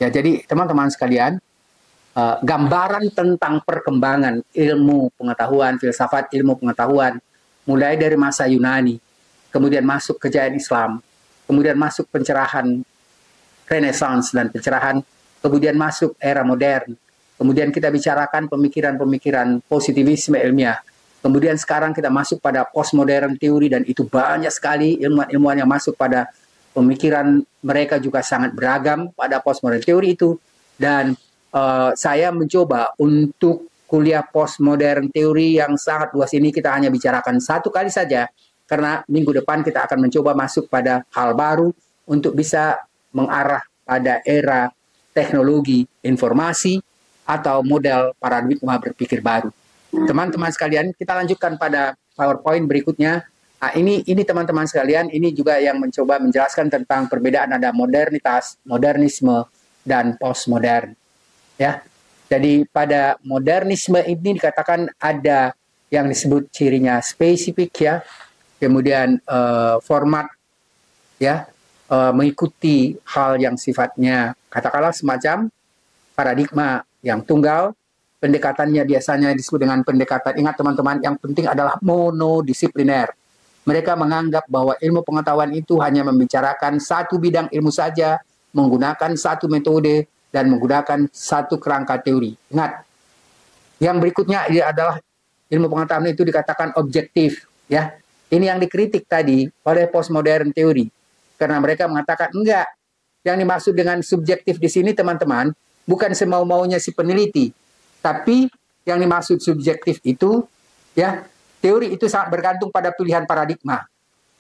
Ya, jadi teman-teman sekalian, gambaran tentang perkembangan ilmu pengetahuan, filsafat ilmu pengetahuan, mulai dari masa Yunani, kemudian masuk kejayaan Islam, kemudian masuk pencerahan Renaissance dan pencerahan, kemudian masuk era modern, kemudian kita bicarakan pemikiran-pemikiran positivisme ilmiah, kemudian sekarang kita masuk pada postmodern teori dan itu banyak sekali ilmuwan-ilmuwan yang masuk pada pemikiran mereka juga sangat beragam pada postmodern teori itu dan saya mencoba untuk kuliah postmodern teori yang sangat luas ini kita hanya bicarakan satu kali saja karena minggu depan kita akan mencoba masuk pada hal baru untuk bisa mengarah pada era teknologi informasi atau model paradigma berpikir baru. Teman-teman sekalian, kita lanjutkan pada PowerPoint berikutnya. Nah, ini teman-teman sekalian, ini juga yang mencoba menjelaskan tentang perbedaan ada modernitas, modernisme, dan postmodern. Ya, jadi pada modernisme ini dikatakan ada yang disebut cirinya spesifik ya, kemudian format ya, mengikuti hal yang sifatnya katakanlah semacam paradigma yang tunggal, pendekatannya biasanya disebut dengan pendekatan, ingat teman-teman, yang penting adalah monodisipliner. Mereka menganggap bahwa ilmu pengetahuan itu hanya membicarakan satu bidang ilmu saja, menggunakan satu metode, dan menggunakan satu kerangka teori. Ingat, yang berikutnya adalah ilmu pengetahuan itu dikatakan objektif. Ya, ini yang dikritik tadi oleh postmodern teori. Karena mereka mengatakan, enggak, yang dimaksud dengan subjektif di sini teman-teman, bukan semau-maunya si peneliti. Tapi yang dimaksud subjektif itu, ya, teori itu sangat bergantung pada pilihan paradigma.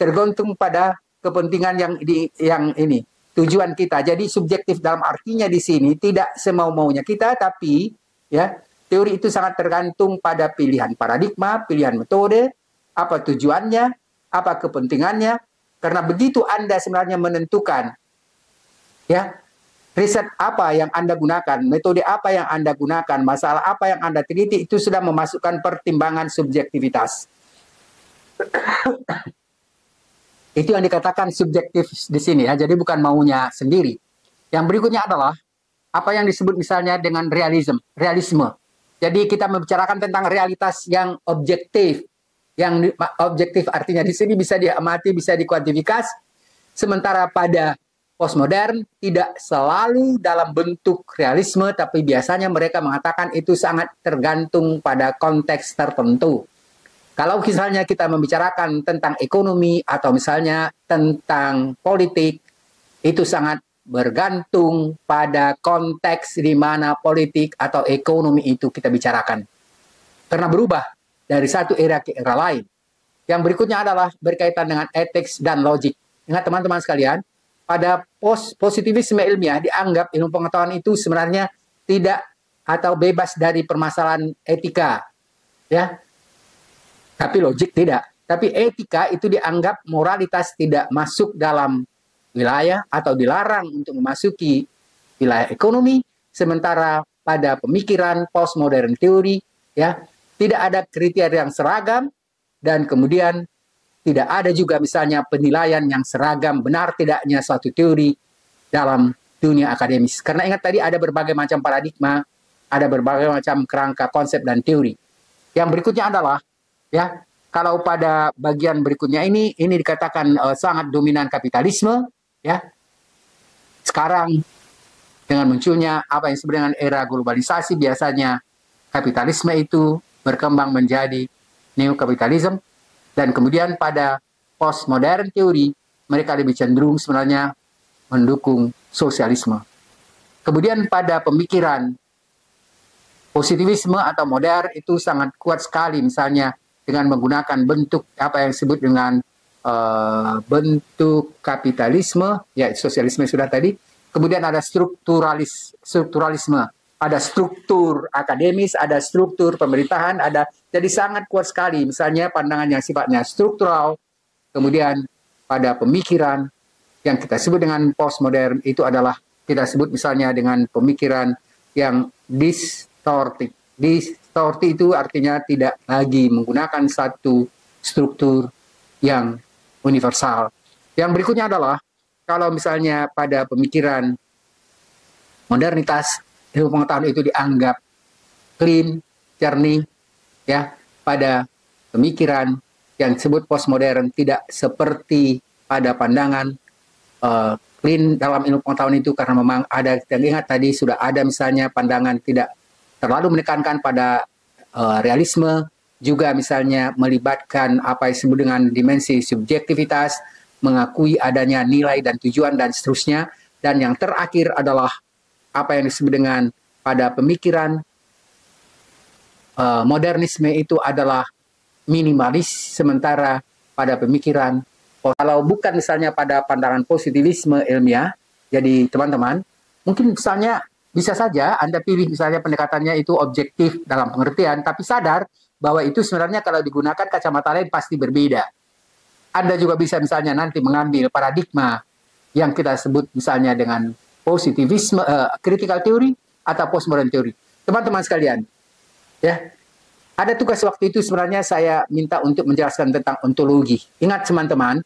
Tergantung pada kepentingan yang ini. Tujuan kita. Jadi subjektif dalam artinya di sini tidak semau-maunya kita, tapi ya teori itu sangat tergantung pada pilihan paradigma, pilihan metode, apa tujuannya, apa kepentingannya. Karena begitu Anda sebenarnya menentukan ya riset apa yang Anda gunakan, metode apa yang Anda gunakan, masalah apa yang Anda teliti, itu sudah memasukkan pertimbangan subjektivitas. Itu yang dikatakan subjektif di sini ya, jadi bukan maunya sendiri. Yang berikutnya adalah apa yang disebut misalnya dengan realisme. Jadi kita membicarakan tentang realitas yang objektif. Yang objektif artinya di sini bisa diamati, bisa dikuantifikasi. Sementara pada postmodern tidak selalu dalam bentuk realisme, tapi biasanya mereka mengatakan itu sangat tergantung pada konteks tertentu. Kalau misalnya kita membicarakan tentang ekonomi atau misalnya tentang politik, itu sangat bergantung pada konteks di mana politik atau ekonomi itu kita bicarakan. Karena berubah dari satu era ke era lain. Yang berikutnya adalah berkaitan dengan etik dan logik. Ingat teman-teman sekalian, pada positivisme ilmiah dianggap ilmu pengetahuan itu sebenarnya tidak atau bebas dari permasalahan etika. Ya. Tapi logik tidak. Tapi etika itu dianggap moralitas tidak masuk dalam wilayah atau dilarang untuk memasuki wilayah ekonomi. Sementara pada pemikiran postmodern teori, ya, tidak ada kriteria yang seragam dan kemudian tidak ada juga misalnya penilaian yang seragam benar tidaknya suatu teori dalam dunia akademis. Karena ingat tadi ada berbagai macam paradigma, ada berbagai macam kerangka konsep dan teori. Yang berikutnya adalah ya, kalau pada bagian berikutnya ini dikatakan sangat dominan kapitalisme, ya. Sekarang dengan munculnya apa yang disebut dengan era globalisasi, biasanya kapitalisme itu berkembang menjadi neokapitalisme, dan kemudian pada postmodern teori mereka lebih cenderung sebenarnya mendukung sosialisme. Kemudian pada pemikiran positivisme atau modern itu sangat kuat sekali misalnya dengan menggunakan bentuk apa yang disebut dengan bentuk kapitalisme, ya sosialisme sudah tadi. Kemudian ada strukturalisme, ada struktur akademis, ada struktur pemerintahan, ada, jadi sangat kuat sekali misalnya pandangan yang sifatnya struktural. Kemudian pada pemikiran yang kita sebut dengan postmodern itu adalah kita sebut misalnya dengan pemikiran yang distortif. Distorti itu artinya tidak lagi menggunakan satu struktur yang universal. Yang berikutnya adalah kalau misalnya pada pemikiran modernitas, ilmu pengetahuan itu dianggap clean, jernih, ya. Pada pemikiran yang disebut postmodern tidak seperti pada pandangan clean dalam ilmu pengetahuan itu, karena memang ada, yang ingat tadi sudah ada misalnya pandangan tidak terlalu menekankan pada realisme, juga misalnya melibatkan apa yang disebut dengan dimensi subjektivitas, mengakui adanya nilai dan tujuan dan seterusnya. Dan yang terakhir adalah apa yang disebut dengan pada pemikiran modernisme itu adalah minimalis, sementara pada pemikiran kalau bukan misalnya pada pandangan positivisme ilmiah, jadi teman-teman, Mungkin misalnya bisa saja Anda pilih misalnya pendekatannya itu objektif dalam pengertian, tapi sadar bahwa itu sebenarnya kalau digunakan kacamata lain pasti berbeda. Anda juga bisa misalnya nanti mengambil paradigma yang kita sebut misalnya dengan positivisme, critical theory atau postmodern theory. Teman-teman sekalian, ya, ada tugas waktu itu sebenarnya saya minta untuk menjelaskan tentang ontologi. Ingat teman-teman,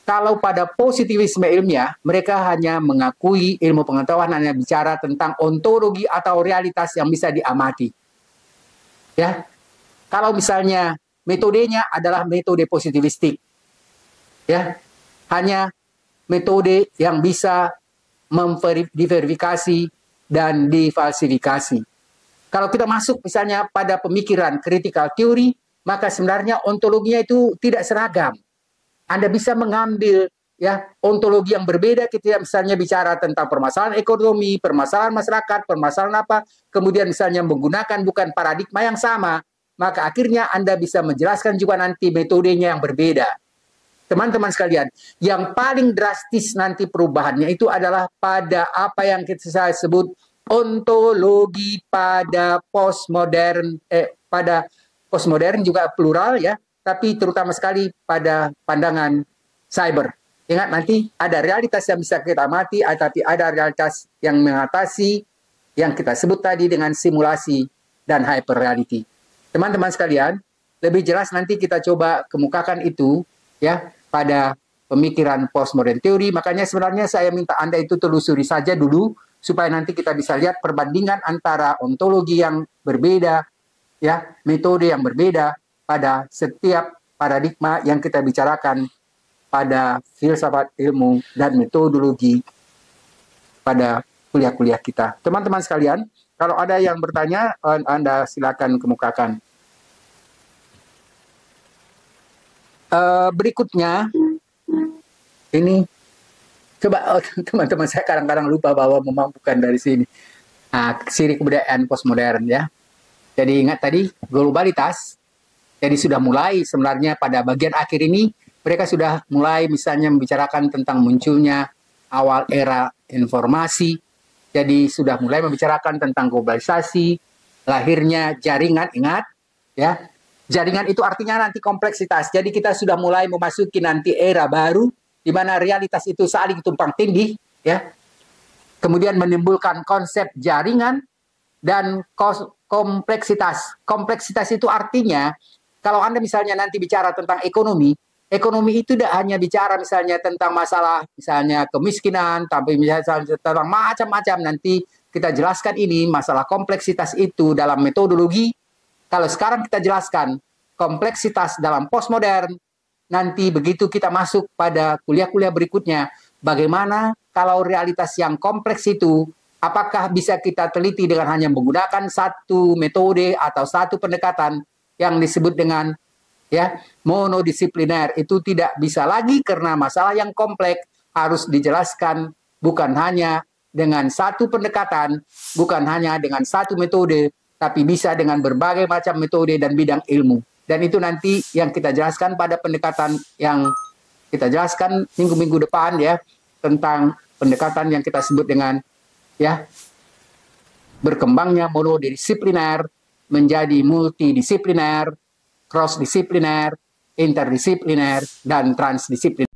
kalau pada positivisme ilmiah, mereka hanya mengakui ilmu pengetahuan hanya bicara tentang ontologi atau realitas yang bisa diamati. Ya, kalau misalnya metodenya adalah metode positivistik, ya, hanya metode yang bisa diverifikasi dan difalsifikasi. Kalau kita masuk misalnya pada pemikiran critical theory, maka sebenarnya ontologinya itu tidak seragam. Anda bisa mengambil ya ontologi yang berbeda ketika misalnya bicara tentang permasalahan ekonomi, permasalahan masyarakat, permasalahan apa, kemudian misalnya menggunakan bukan paradigma yang sama, maka akhirnya Anda bisa menjelaskan juga nanti metodenya yang berbeda. Teman-teman sekalian, yang paling drastis nanti perubahannya itu adalah pada apa yang saya sebut ontologi pada postmodern, pada postmodern juga plural ya, tapi terutama sekali pada pandangan cyber. Ingat nanti ada realitas yang bisa kita amati, tapi ada realitas yang mengatasi yang kita sebut tadi dengan simulasi dan hyper reality. Teman-teman sekalian, lebih jelas nanti kita coba kemukakan itu ya pada pemikiran postmodern theory. Makanya sebenarnya saya minta Anda itu telusuri saja dulu supaya nanti kita bisa lihat perbandingan antara ontologi yang berbeda, ya, metode yang berbeda pada setiap paradigma yang kita bicarakan pada filsafat ilmu dan metodologi pada kuliah-kuliah kita. Teman-teman sekalian, kalau ada yang bertanya, Anda silakan kemukakan. Berikutnya, ini coba teman-teman saya kadang-kadang lupa bahwa memang bukan dari sini. Nah, ciri kebudayaan postmodern ya. Jadi ingat tadi globalitas. Jadi sudah mulai sebenarnya pada bagian akhir ini mereka sudah mulai misalnya membicarakan tentang munculnya awal era informasi. Jadi sudah mulai membicarakan tentang globalisasi, lahirnya jaringan, ingat ya. Jaringan itu artinya nanti kompleksitas. Jadi kita sudah mulai memasuki nanti era baru di mana realitas itu saling tumpang tindih, ya. Kemudian menimbulkan konsep jaringan dan kompleksitas. Kompleksitas itu artinya kalau Anda misalnya nanti bicara tentang ekonomi, ekonomi itu tidak hanya bicara misalnya tentang masalah misalnya kemiskinan, tapi misalnya tentang macam-macam nanti kita jelaskan ini masalah kompleksitas itu dalam metodologi. Kalau sekarang kita jelaskan kompleksitas dalam postmodern, nanti begitu kita masuk pada kuliah-kuliah berikutnya, bagaimana kalau realitas yang kompleks itu, apakah bisa kita teliti dengan hanya menggunakan satu metode atau satu pendekatan yang disebut dengan ya monodisipliner. Itu tidak bisa lagi karena masalah yang kompleks harus dijelaskan bukan hanya dengan satu pendekatan, bukan hanya dengan satu metode, tapi bisa dengan berbagai macam metode dan bidang ilmu. Dan itu nanti yang kita jelaskan pada pendekatan yang kita jelaskan minggu-minggu depan ya, tentang pendekatan yang kita sebut dengan ya berkembangnya monodisipliner menjadi multidisipliner, cross-disipliner, interdisipliner, dan transdisipliner.